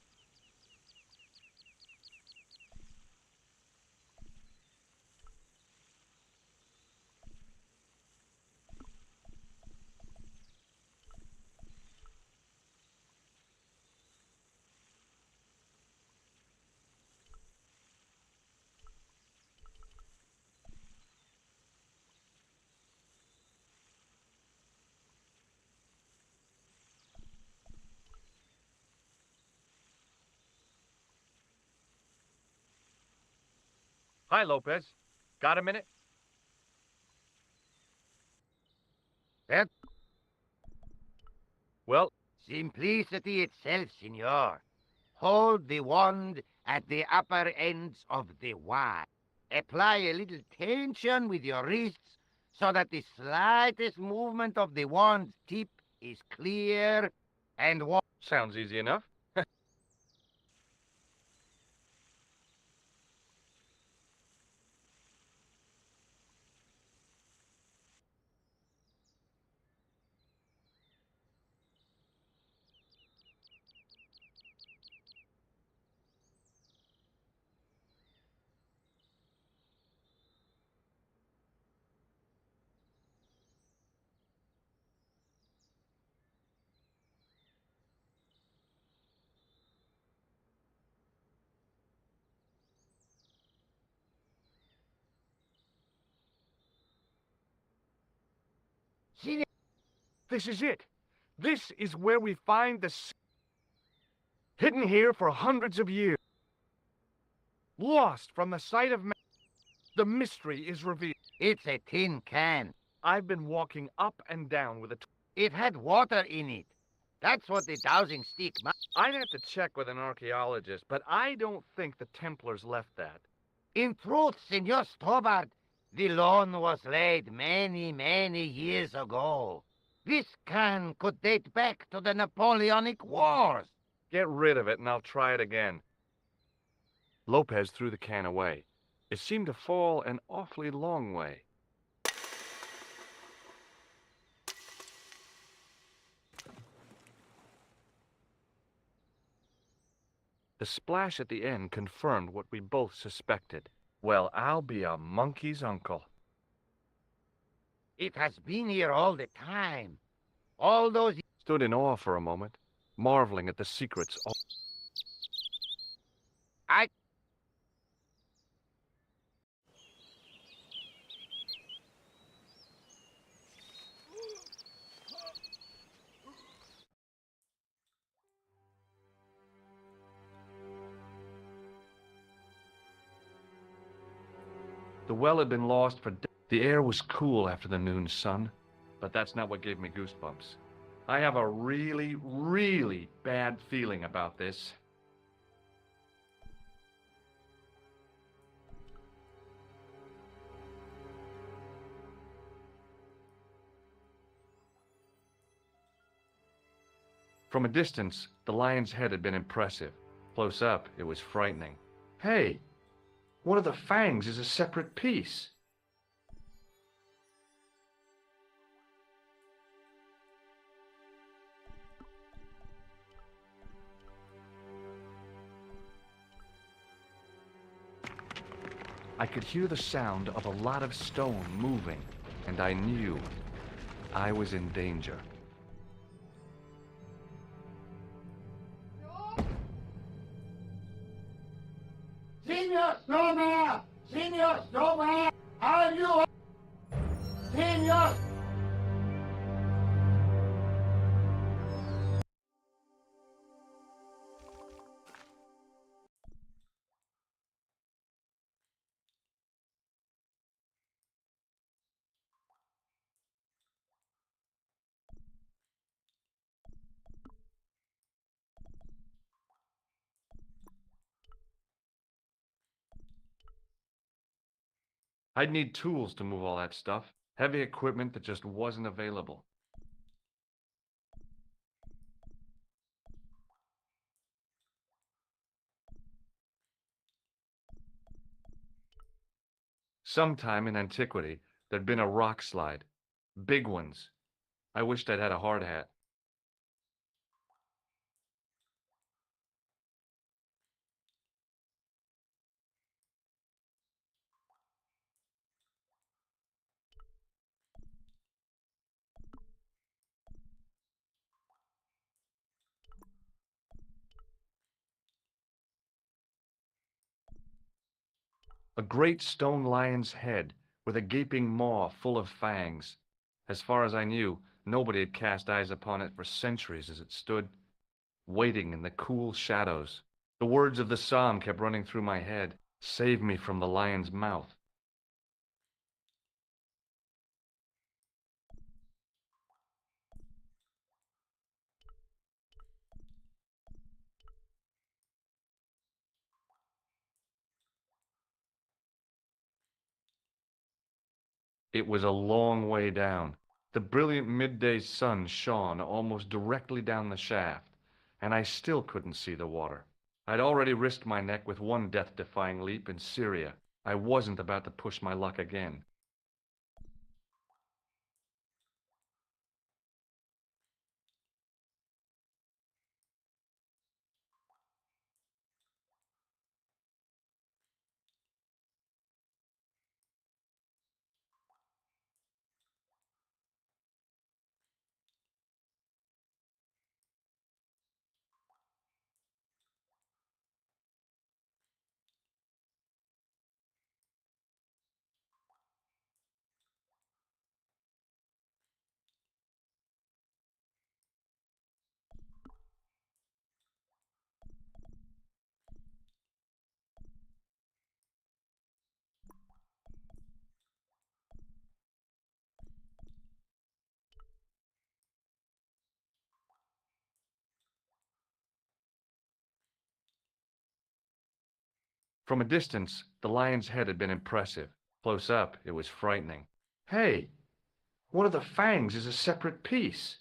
Hi, Lopez. Got a minute? That Well, simplicity itself, senor. Hold the wand at the upper ends of the wire. Apply a little tension with your wrists so that the slightest movement of the wand's tip is clear and sounds easy enough. Senor, This is it. This is where we find hidden here for hundreds of years. Lost from the sight of man. The mystery is revealed. it's a tin can. I've been walking up and down with it. It had water in it. That's what the dowsing stick... I'd have to check with an archaeologist, but I don't think the Templars left that. In truth, Senor Stobart, the loan was laid many, many years ago. This can could date back to the Napoleonic Wars. Get rid of it and I'll try it again. Lopez threw the can away. It seemed to fall an awfully long way. The splash at the end confirmed what we both suspected. Well, I'll be a monkey's uncle. It has been here all the time. All those... Stood in awe for a moment, marveling at the secrets. I... The well had been lost for days. The air was cool after the noon sun, but that's not what gave me goosebumps. I have a really, really bad feeling about this. From a distance, the lion's head had been impressive. Close up, it was frightening. Hey, one of the fangs is a separate piece. I could hear the sound of a lot of stone moving, and I knew I was in danger. Signor Snowman! Signor Snowman! Are you... Signor... I'd need tools to move all that stuff, heavy equipment that just wasn't available. Sometime in antiquity, there'd been a rock slide. Big ones. I wished I'd had a hard hat. A great stone lion's head with a gaping maw full of fangs. As far as I knew, nobody had cast eyes upon it for centuries as it stood, waiting in the cool shadows. The words of the psalm kept running through my head, "Save me from the lion's mouth." It was a long way down. The brilliant midday sun shone almost directly down the shaft, and I still couldn't see the water. I'd already risked my neck with one death-defying leap in Syria. I wasn't about to push my luck again. From a distance, the lion's head had been impressive. Close up, it was frightening. Hey, one of the fangs is a separate piece.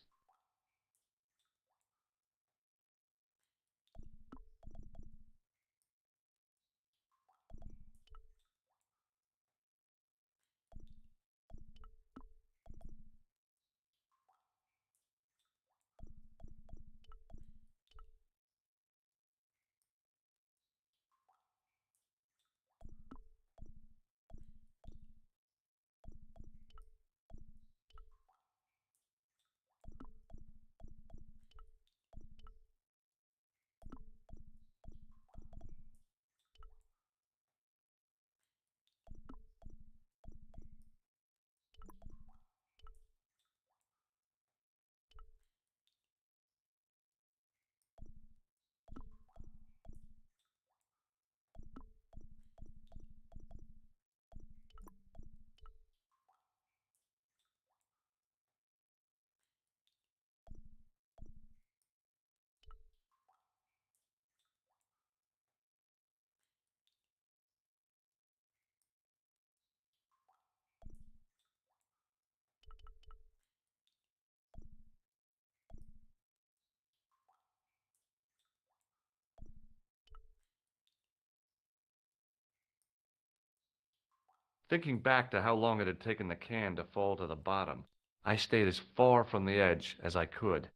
Thinking back to how long it had taken the can to fall to the bottom, I stayed as far from the edge as I could.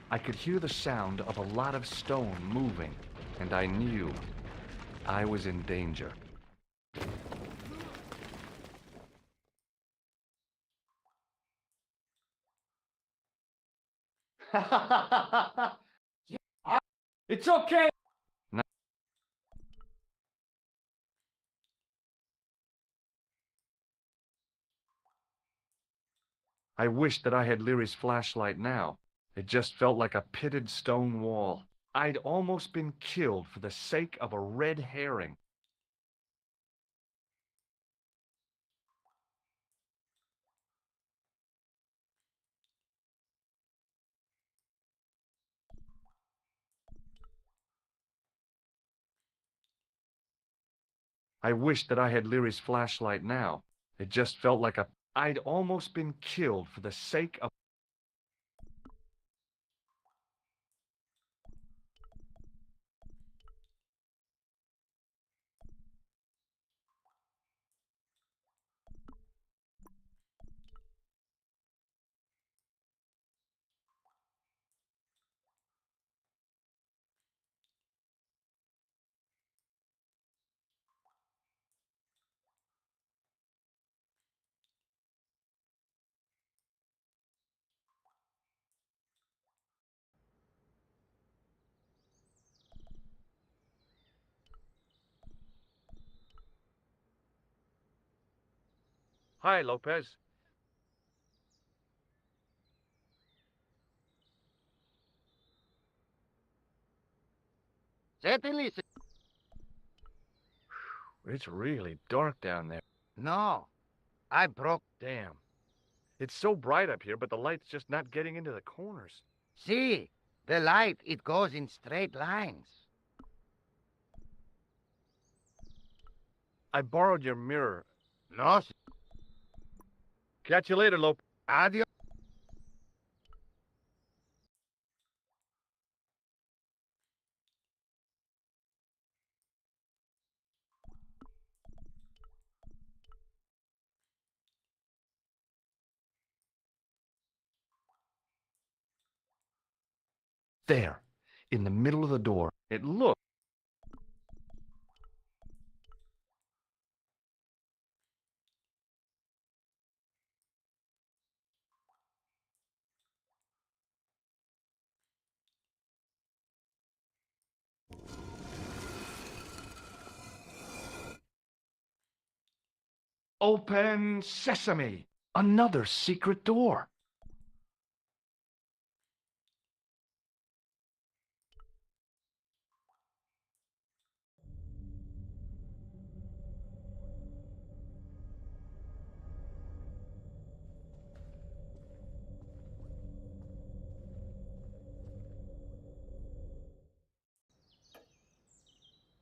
I could hear the sound of a lot of stone moving, and I knew I was in danger. It's okay. I wished that I had Leary's flashlight now. It just felt like a pitted stone wall. I'd almost been killed for the sake of a red herring. I wished that I had Leary's flashlight now. It just felt like I'd almost been killed for the sake of... Hi, Lopez. Certainly, sir. It's really dark down there. No, I broke. Damn. It's so bright up here, but the light's just not getting into the corners. See, the light, it goes in straight lines. I borrowed your mirror. No, sir. Catch you later, Lopez. Adios. There, in the middle of the door. It looked... Open sesame! Another secret door.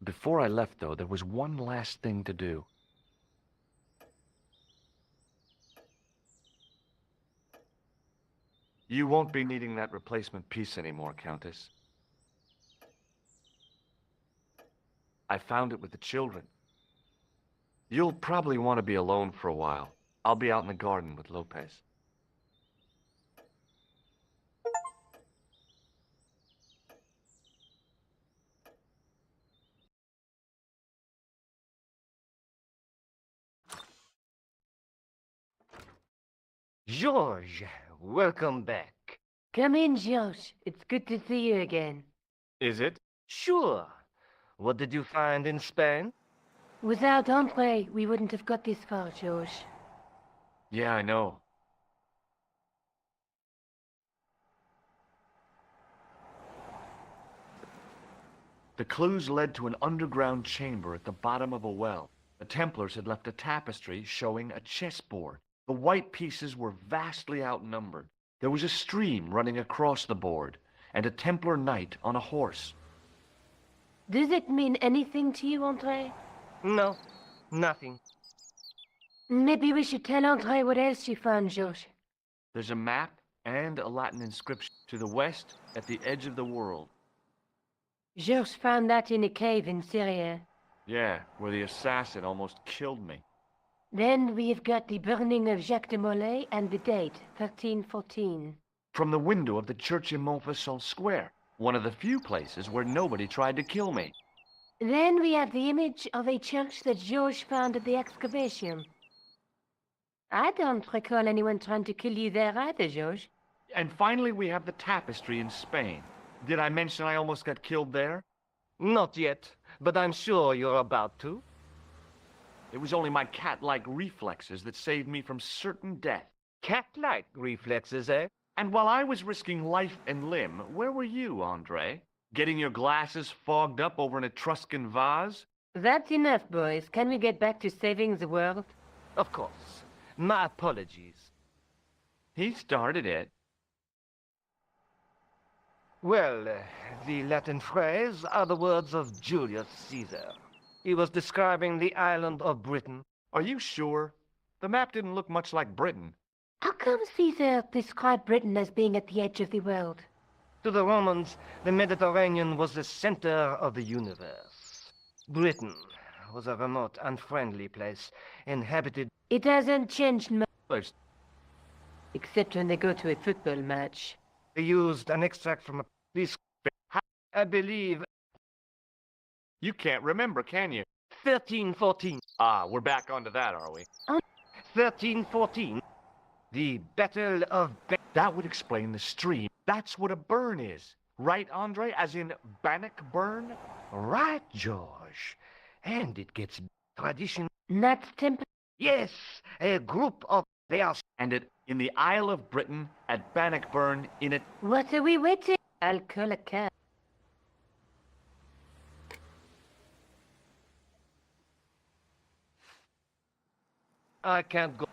Before I left, though, there was one last thing to do. You won't be needing that replacement piece anymore, Countess. I found it with the children. You'll probably want to be alone for a while. I'll be out in the garden with Lopez. George, welcome back. Come in, George. It's good to see you again. Is it? Sure. What did you find in Spain? Without Andre, we wouldn't have got this far, George. Yeah, I know. The clues led to an underground chamber at the bottom of a well. The Templars had left a tapestry showing a chessboard. The white pieces were vastly outnumbered. There was a stream running across the board, and a Templar knight on a horse. Does it mean anything to you, Andre? No, nothing. Maybe we should tell Andre what else you found, George. There's a map and a Latin inscription to the west at the edge of the world. George found that in a cave in Syria. Yeah, where the assassin almost killed me. Then we've got the burning of Jacques de Molay and the date, 1314. from the window of the church in Montfaucon Square, one of the few places where nobody tried to kill me. Then we have the image of a church that George found at the excavation. I don't recall anyone trying to kill you there either, George. And finally, we have the tapestry in Spain. Did I mention I almost got killed there? Not yet, but I'm sure you're about to. It was only my cat-like reflexes that saved me from certain death. Cat-like reflexes, eh? And while I was risking life and limb, where were you, Andre? Getting your glasses fogged up over an Etruscan vase? That's enough, boys. Can we get back to saving the world? Of course. My apologies. He started it. Well, the Latin phrase are the words of Julius Caesar. He was describing the island of Britain. Are you sure? The map didn't look much like Britain. How come Caesar described Britain as being at the edge of the world? To the Romans, the Mediterranean was the center of the universe. Britain was a remote, unfriendly place, inhabited. It hasn't changed much, There's except when they go to a football match. They used an extract from a this, I believe, You can't remember, can you? 1314. Ah, we're back onto that, are we? 1314. The Battle of That would explain the stream. That's what a burn is. Right, Andre? As in Bannockburn? Right, George. And it gets tradition. That's Templars. Yes, a group of they are. And in the Isle of Britain, at Bannockburn, in it. What are we waiting? I'll call a cab. I can't go.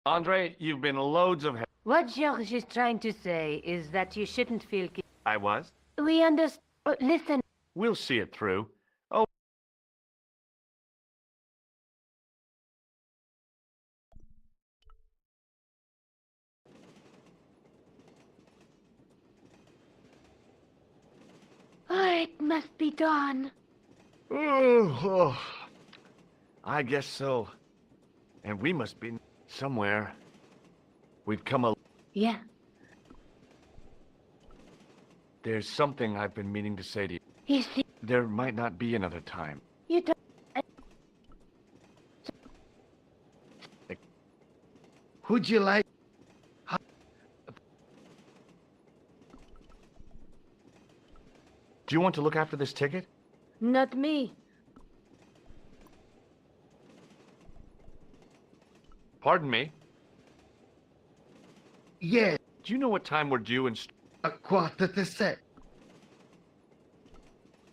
Andre, you've been loads of. What George is trying to say is that you shouldn't feel guilty. I was. We understand. Listen, We'll see it through. Oh. it must be done. Oh, I guess so. And we must be somewhere. We've come a... Yeah. There's something I've been meaning to say to you. You see, There might not be another time. you don't. Would you like? Do you want to look after this ticket? Not me. Pardon me. Yes, Do you know what time we're due in... a quarter to six.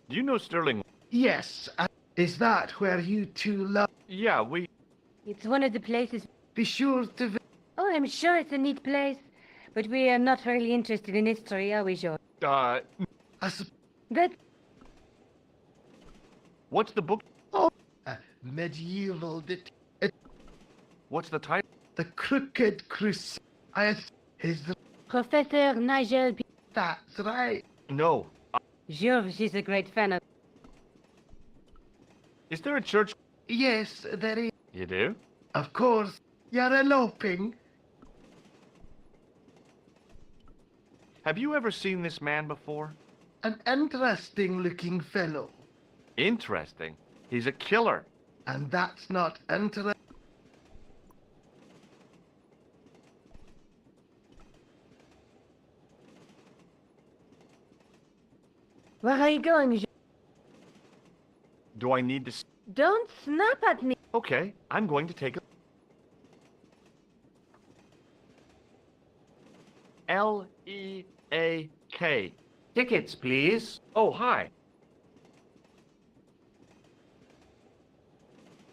Do you know Sterling? Yes, is that where you two love? Yeah, we... It's one of the places. Be sure to. Oh, I'm sure it's a neat place. But we are not really interested in history, are we, George? I sup- That. What's the book? medieval What's the title? the Crooked Crusade. Is Professor Nigel B. that's right? No. George is a great fan of. Is there a church? Yes, there is. You do? Of course, you're eloping. Have you ever seen this man before? An interesting-looking fellow, Interesting. He's a killer. and that's not interesting. Where are you going, George? Do I need to... Don't snap at me. Okay, I'm going to take a... L-E-A-K. Tickets, please. Oh, hi.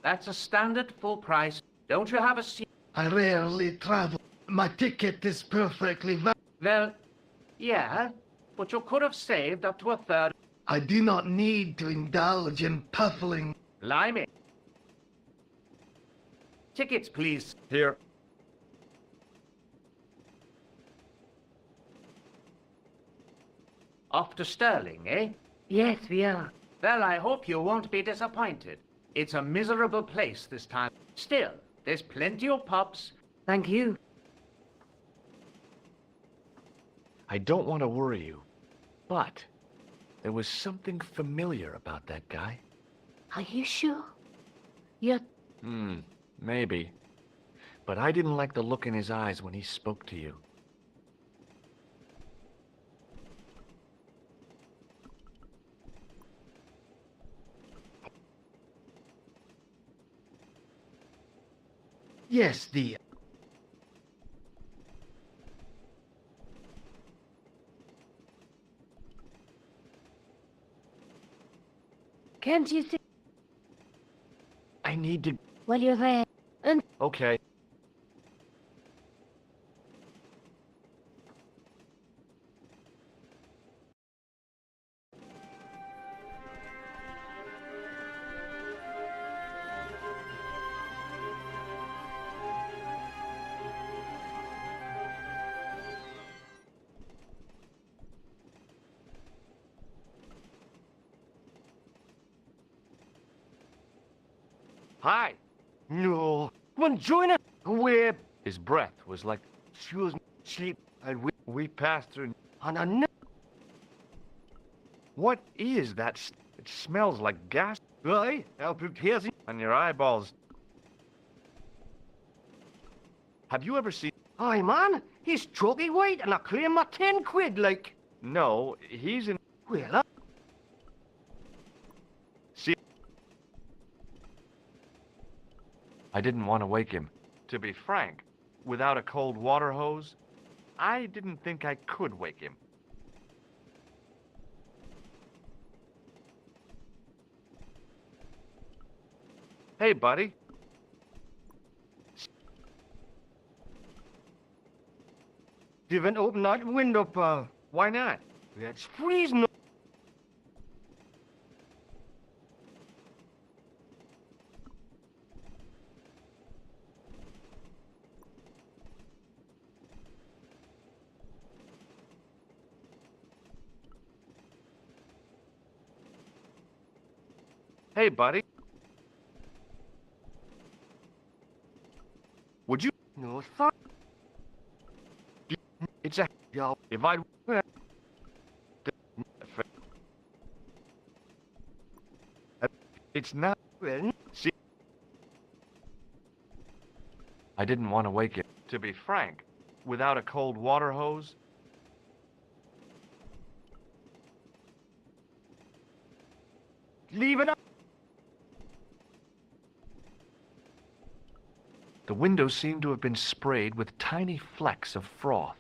That's a standard full price. Don't you have a seat? I rarely travel. My ticket is perfectly valid. Well, yeah, but you could have saved up to a third. I do not need to indulge in puffling. Blimey. Tickets, please. Here. Off to Sterling, eh? Yes, we are. Well, I hope you won't be disappointed. It's a miserable place this time. Still, there's plenty of pubs. Thank you. I don't want to worry you, but there was something familiar about that guy. Are you sure? You're... Maybe. But I didn't like the look in his eyes when he spoke to you. Yes, the... Can't you see... I need to... Well, you're there. And Okay. Hi. No. Come on, join us. Where? His breath was like Excuse me. Sleep. And we passed through. on a... What is that? It smells like gas Right? I'll prepare the... on your eyeballs. Have you ever seen? Aye, man. He's chalky white and I claim my 10 quid, like... No, he's in. Well, I didn't want to wake him. To be frank, without a cold water hose, I didn't think I could wake him. Hey, buddy. you haven't opened that window, pal. Why not? It's freezing. Hey, buddy. Would you? No, fuck. It's a job. If I'd. It's not. Well, See. I didn't want to wake him. To be frank, without a cold water hose. leave it up. The windows seemed to have been sprayed with tiny flecks of froth.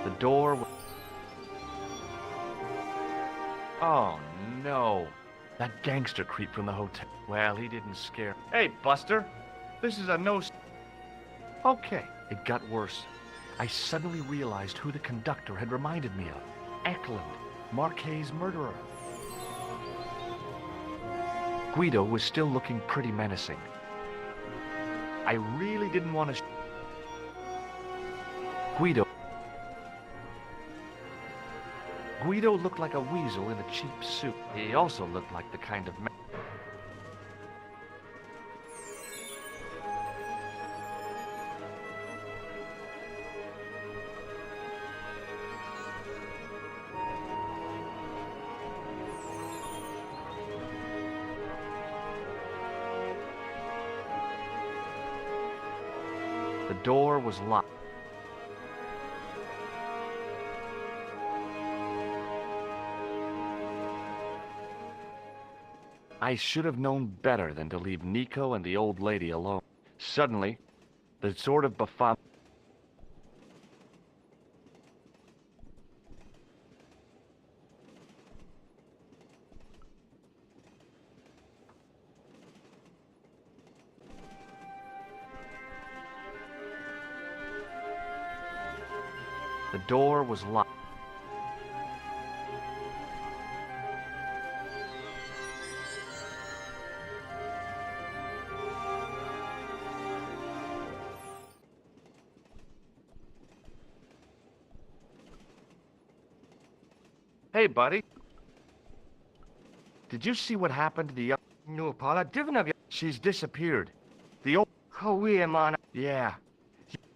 The door was... Oh, no. That gangster creep from the hotel. Well, he didn't scare... Hey, Buster. This is a no... Okay, it got worse. I suddenly realized who the conductor had reminded me of. Eklund, Marquet's murderer. Guido was still looking pretty menacing. I really didn't want to... Guido looked like a weasel in a cheap suit. He also looked like the kind of man... The door was locked. I should have known better than to leave Nico and the old lady alone. Suddenly, the sort of befuddled. The door was locked. Hey, buddy. Did you see what happened to the young... No, Paul, I didn't have you. She's disappeared. The old... Oh, wait, man. Yeah,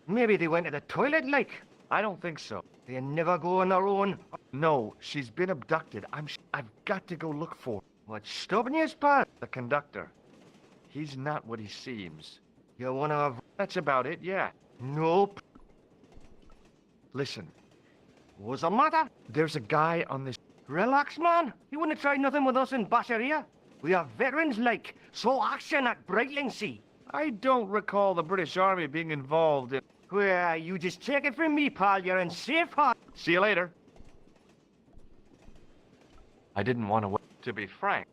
Maybe they went to the toilet, like. I don't think so. They never go on their own. No, she's been abducted. I've got to go look for her. What's stopping you, pal? The conductor. He's not what he seems. You wanna have... That's about it, yeah. Nope. Listen, What's the matter? there's a guy on this... Relax, man. You wouldn't try nothing with us in Basharia. We are veterans, like. So action at Brightling Sea. I don't recall the British Army being involved in... Well, you just take it from me, pal. You're in safe hands. See you later. I didn't want to wait. To be frank,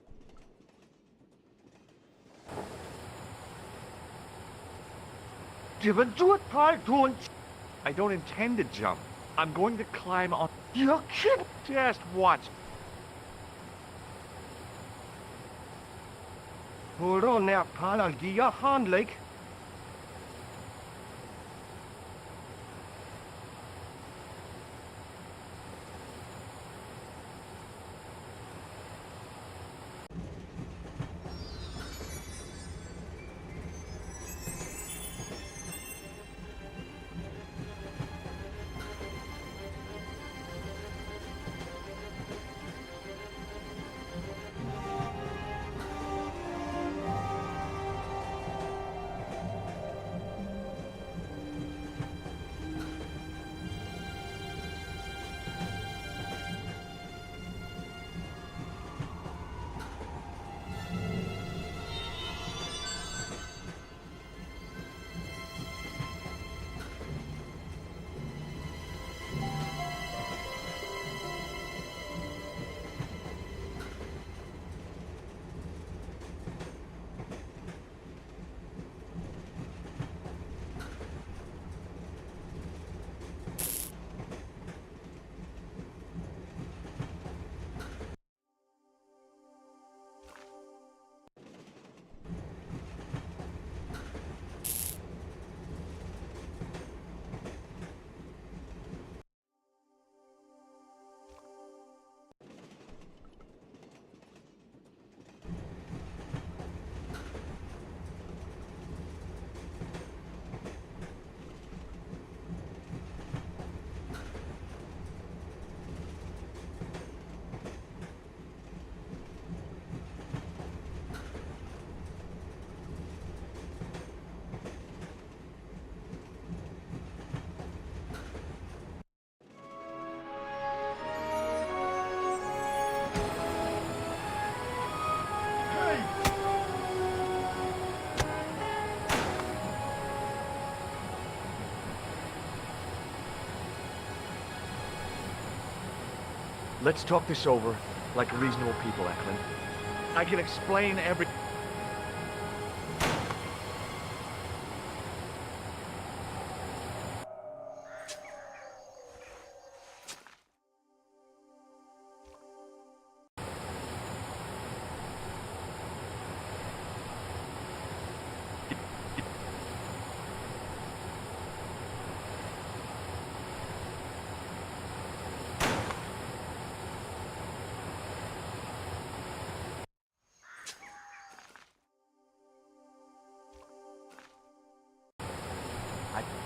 Do it, pal. Don't. I don't intend to jump. I'm going to climb on... You're kidding. Just watch. Hold on there, pal. I'll give you a hand, like. Let's talk this over like reasonable people, Eklund. I can explain every...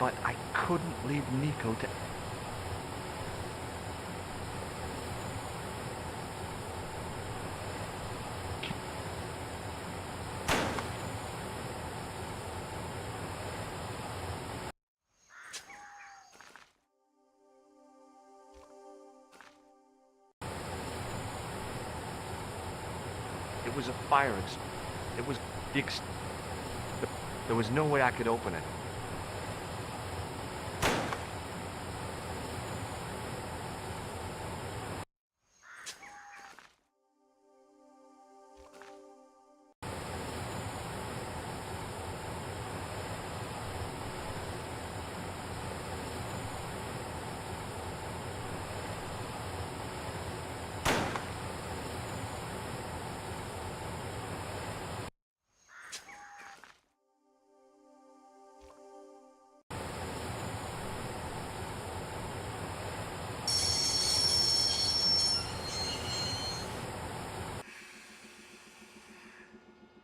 But I couldn't leave Nico to... It was a fire It was there was no way I could open it.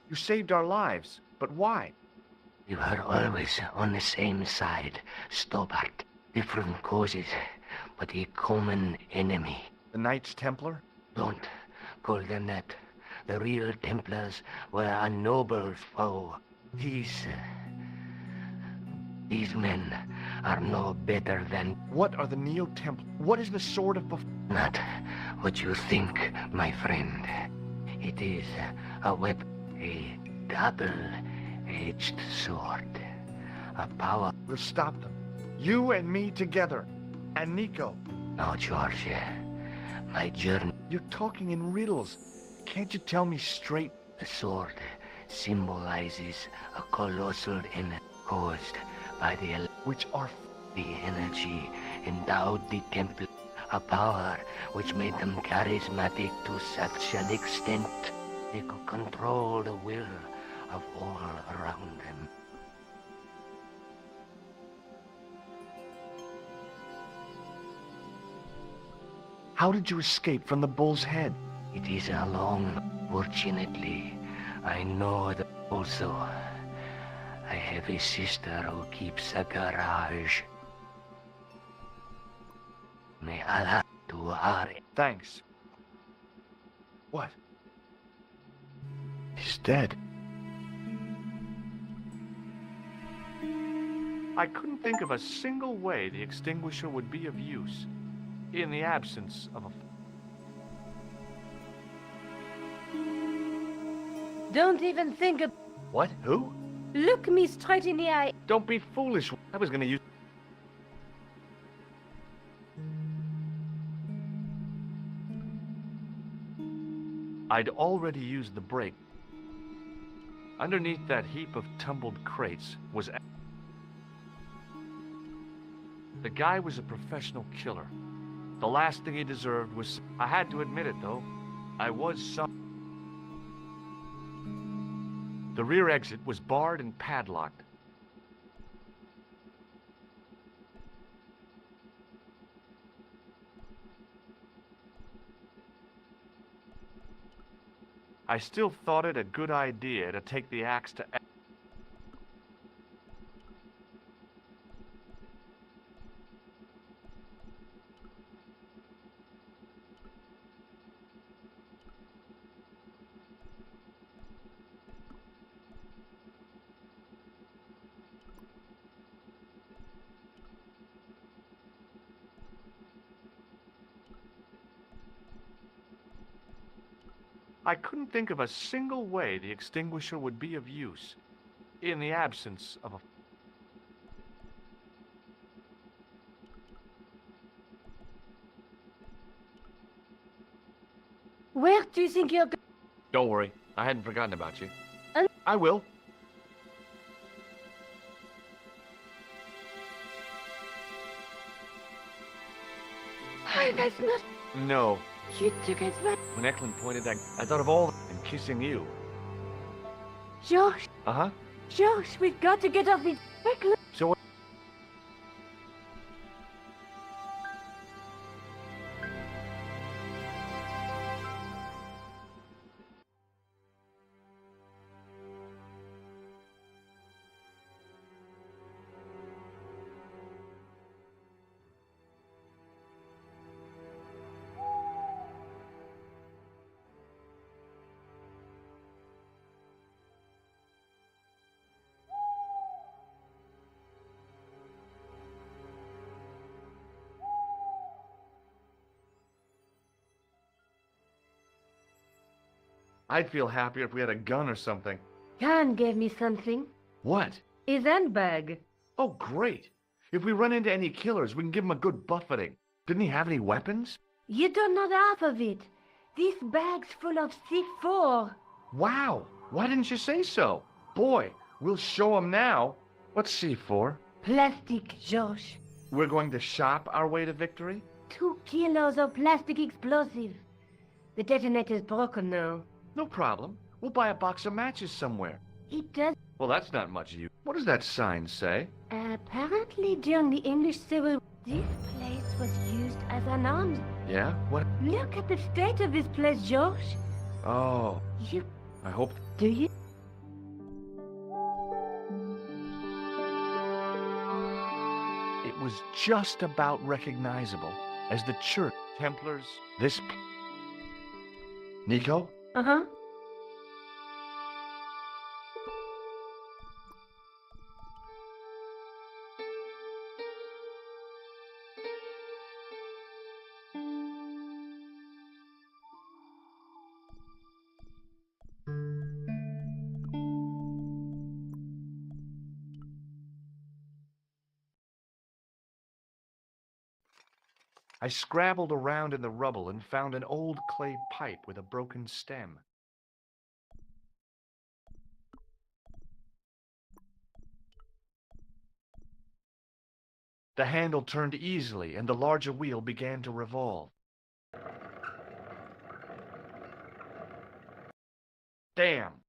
You saved our lives, but why? We were always on the same side, Stobart. Different causes, but a common enemy. The Knights Templar? Don't call them that. The real Templars were a noble foe. These men are no better than... What are the Neo-Templars? What is the Sword of Not what you think, my friend. It is a weapon, a double-edged sword. A power... We'll stop them. You and me together. And Nico. No, George. My journey... You're talking in riddles. Can't you tell me straight? The sword symbolizes a colossal energy caused by Which are... The energy endowed the Temple, a power which made them charismatic to such an extent they could control the will of all around them. How did you escape from the bull's head? It is a long, fortunately. I know that also. I have a sister who keeps a garage. May Allah do our... Thanks. What? He's dead. I couldn't think of a single way the extinguisher would be of use in the absence of a... Don't even think of... What? Who? Look me straight in the eye. Don't be foolish. I was gonna use... I'd already used the brake. Underneath that heap of tumbled crates was... The guy was a professional killer. The last thing he deserved was... I had to admit it, though. I was some... The rear exit was barred and padlocked. I still thought it a good idea to take the axe to... I couldn't think of a single way the extinguisher would be of use in the absence of a... Where do you think you're going? Don't worry, I hadn't forgotten about you. And... I will. I was not... No. You took it back. When Eklund pointed that, I thought of all and kissing you. Josh, Uh-huh. Josh, we've got to get off this... So I'd feel happier if we had a gun or something. Khan gave me something. What? His handbag. Oh, great. If we run into any killers, we can give them a good buffeting. Didn't he have any weapons? You don't know the half of it. This bag's full of C4. Wow. Why didn't you say so? Boy, we'll show him now. What's C4? Plastic, Josh. We're going to shop our way to victory? 2 kilos of plastic explosive. The detonator's broken now. No problem. We'll buy a box of matches somewhere. It does. Well, that's not much use. What does that sign say? Apparently during the English Civil War, this place was used as an arms. Yeah? What? Look at the state of this place, Josh. Oh, You... I hope... do you? It was just about recognizable as the church. Templars? This... Nico? Uh-huh. I scrabbled around in the rubble and found an old clay pipe with a broken stem. The handle turned easily and the larger wheel began to revolve. Damn.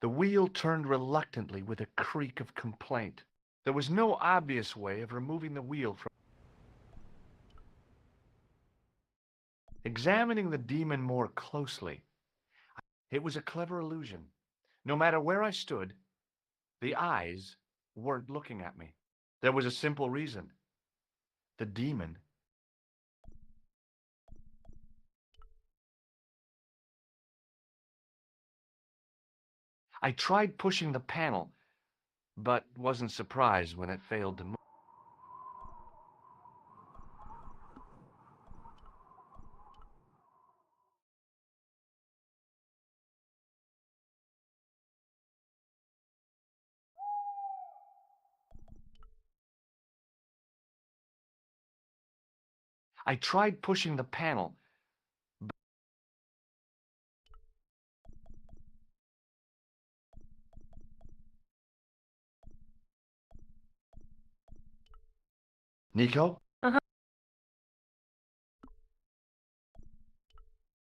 The wheel turned reluctantly with a creak of complaint. There was no obvious way of removing the wheel from... Examining the demon more closely, it was a clever illusion. No matter where I stood, the eyes weren't looking at me. There was a simple reason. The demon I tried pushing the panel, but wasn't surprised when it failed to move. I tried pushing the panel, Nico? Uh-huh.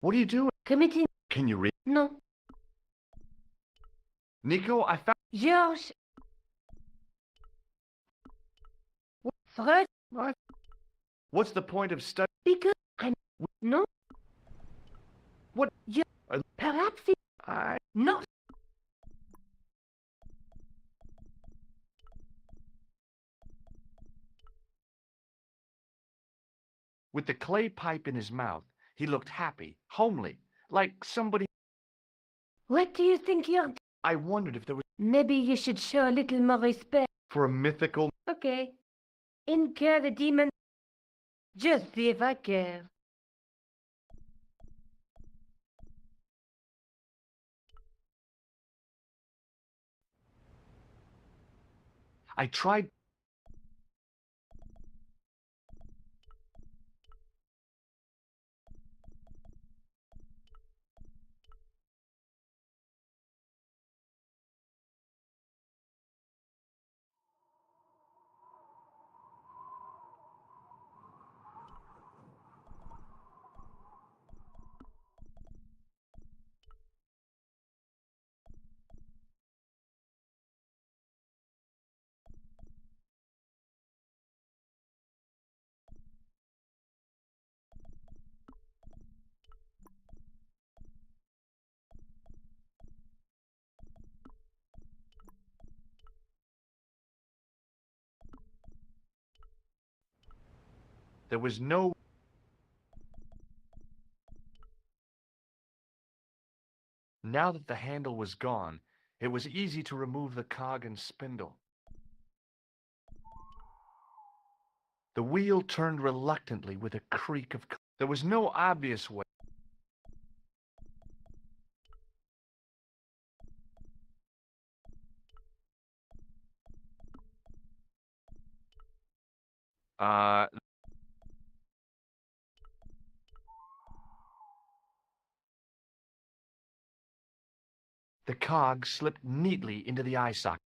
What are you doing? Committing... Can you read? No. Nico, I found... George. Fred, What's the point of study? because I'm... No. What? You... Perhaps it... No. With the clay pipe in his mouth, he looked happy, homely, like somebody... What do you think you're... I wondered if there was... Maybe you should show a little more respect. For a mythical... Okay. Incur the demon. Just see if I care. I tried... There was no... Now that the handle was gone, It was easy to remove the cog and spindle. The wheel turned reluctantly with a creak of... There was no obvious way. Uh... The cog slipped neatly into the eye socket.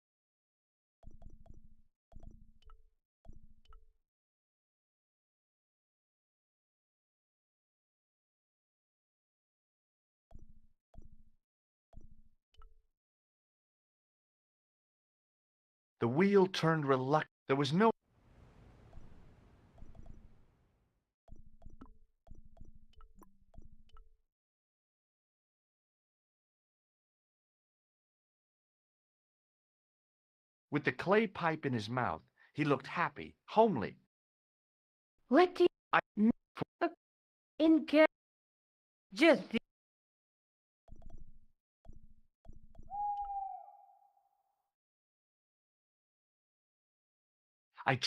The wheel turned reluctant. There was no... With the clay pipe in his mouth, he looked happy, homely. What do I... you... In care... Just... I...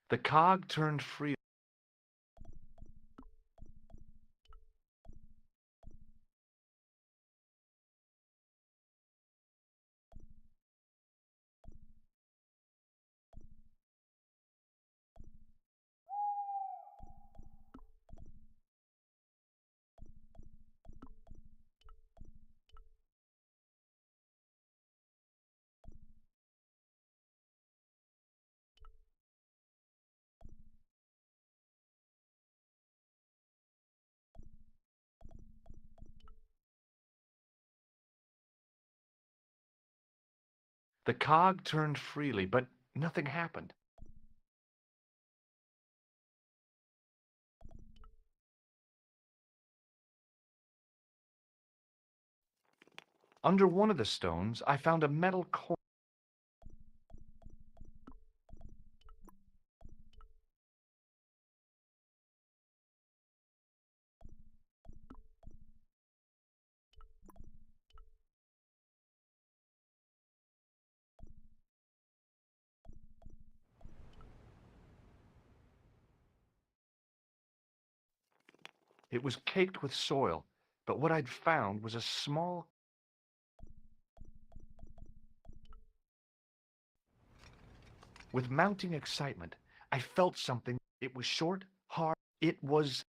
The cog turned free. The cog turned freely, but nothing happened. Under one of the stones, I found a metal coin. It was caked with soil, but what I'd found was a small... With mounting excitement, I felt something. It was short, hard. It was...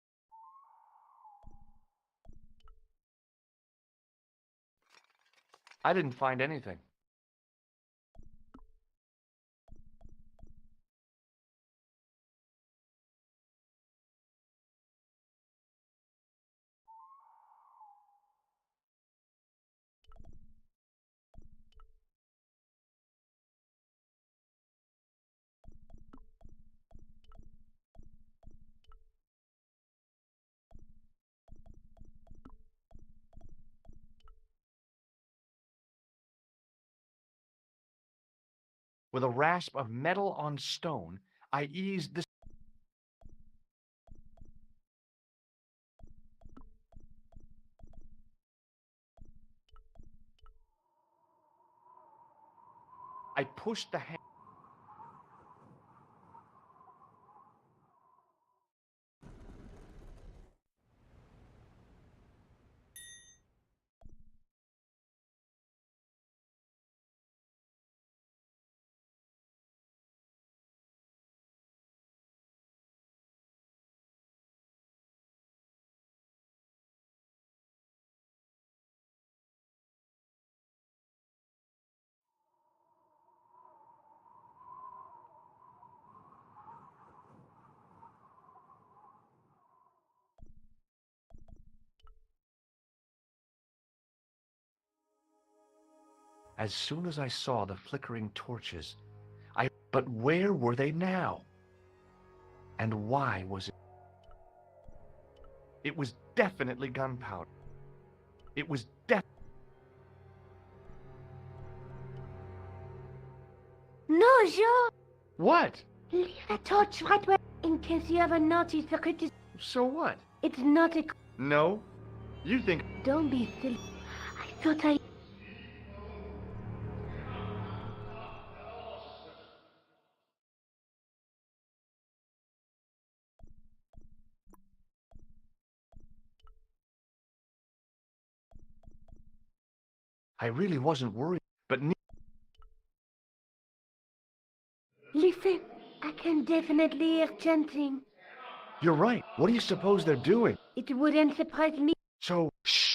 I didn't find anything. With a rasp of metal on stone, I eased the... I pushed the hand... As soon as I saw the flickering torches, But where were they now? And why was it? It was definitely gunpowder. It was death. No, George! What? Leave the torch right where... In case you ever notice the critic... So what? It's not a... No? You think... Don't be silly. I thought I... I really wasn't worried, but Listen, I can definitely hear chanting. you're right. What do you suppose they're doing? It wouldn't surprise me. So, shh.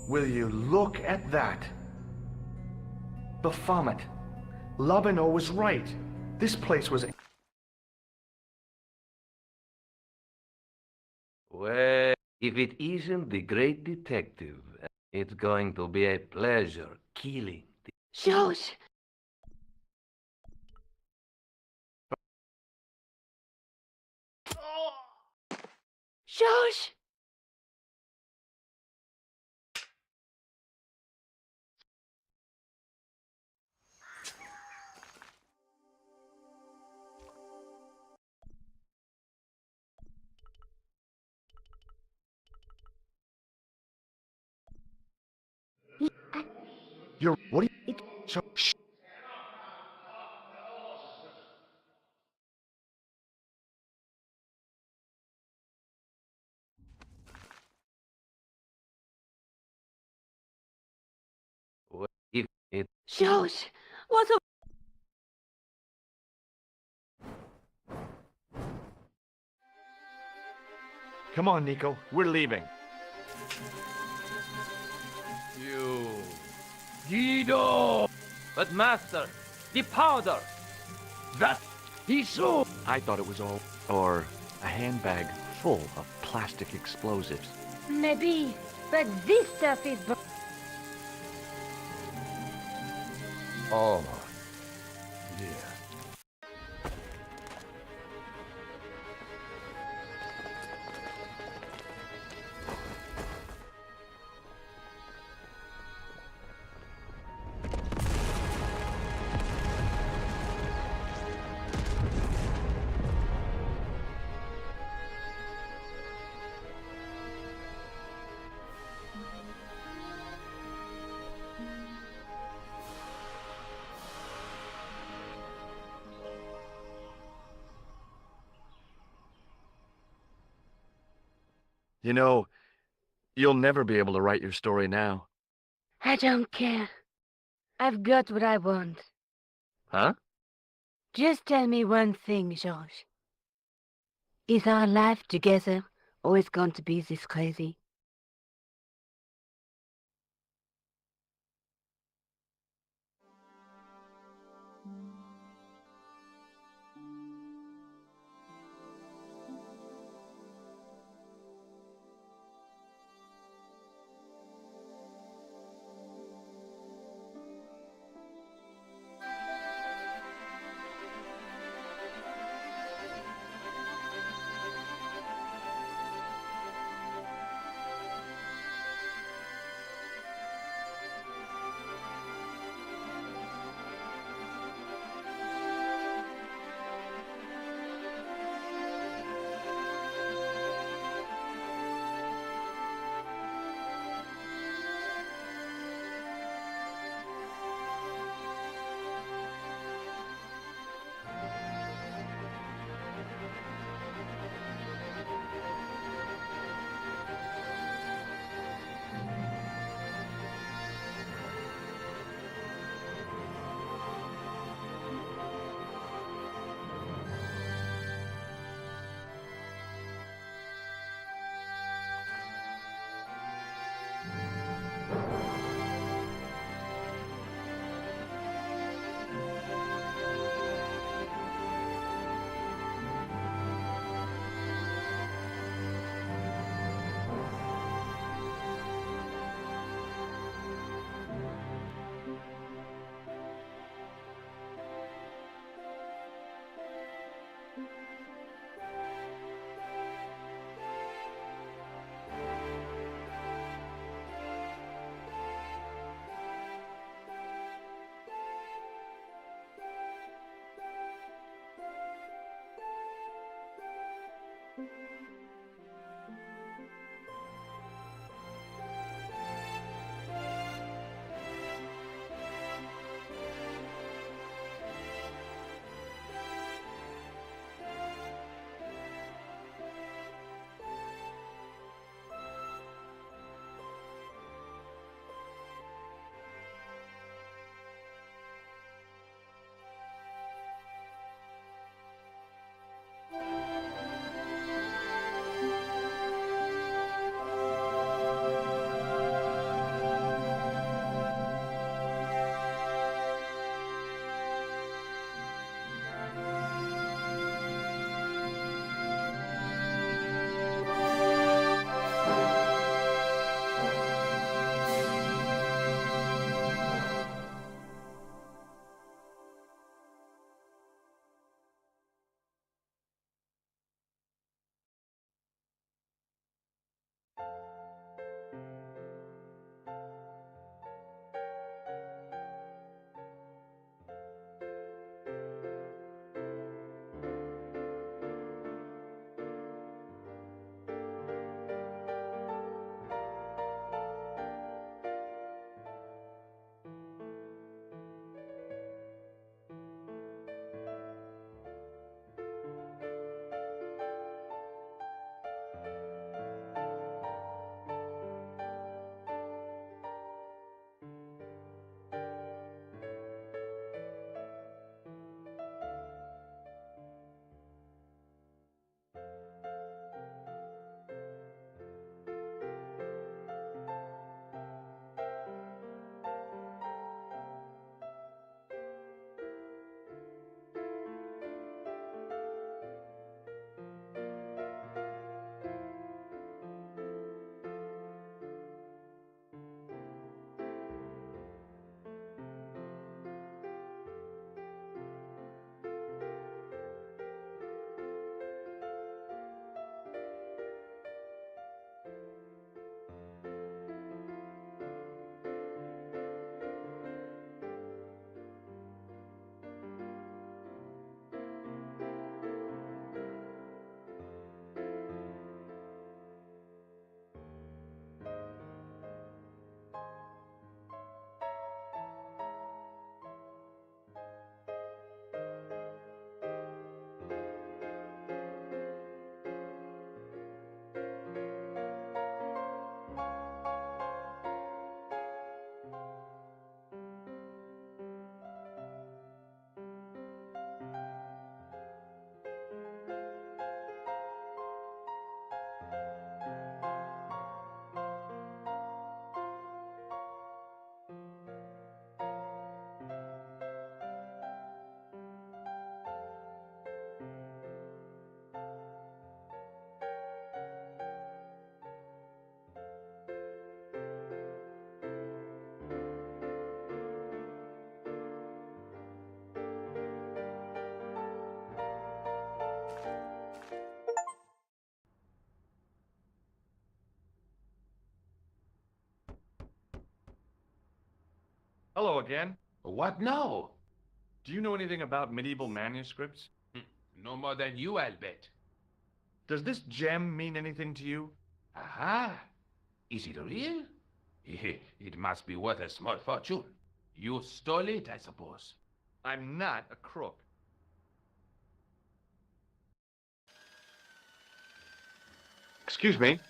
Will you look at that? Baphomet. Labino was right. This place was... Well, if it isn't the great detective, it's going to be a pleasure killing the... George! George! You're... What do you... So, shh. Well, if it... George! What a... Come on, Nico. We're leaving. You... Guido! But master, the powder! That... he saw! I thought it was all... Or a handbag full of plastic explosives. Maybe, but this stuff is... Oh, dear. You know, you'll never be able to write your story now. I don't care. I've got what I want. Huh? Just tell me one thing, George. Is our life together always going to be this crazy? Hello again. What now? Do you know anything about medieval manuscripts? No more than you, I'll bet. Does this gem mean anything to you? Aha! Is it real? It must be worth a small fortune. You stole it, I suppose. I'm not a crook. Excuse me.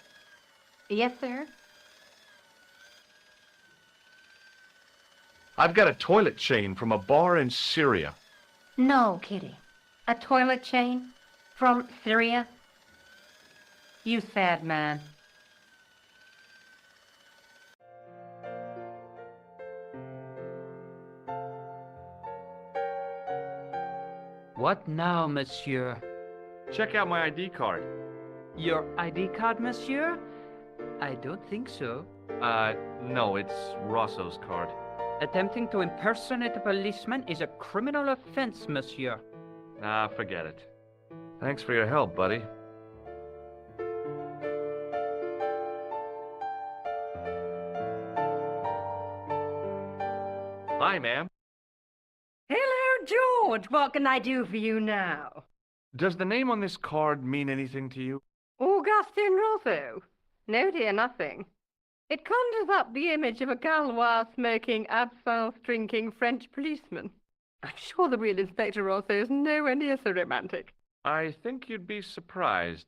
Yes, sir? I've got a toilet chain from a bar in Syria. No, Kitty. A toilet chain? From Syria? You sad man. What now, monsieur? Check out my ID card. Your ID card, monsieur? I don't think so. No, it's Rosso's card. Attempting to impersonate a policeman is a criminal offense, monsieur. Ah, forget it. Thanks for your help, buddy. Hi, ma'am. Hello, George. What can I do for you now? Does the name on this card mean anything to you? Augustin Rosso? No, dear, nothing. It conjures up the image of a Gaulois-smoking, absinthe-drinking French policeman. I'm sure the real Inspector Rosso is nowhere near so romantic. I think you'd be surprised.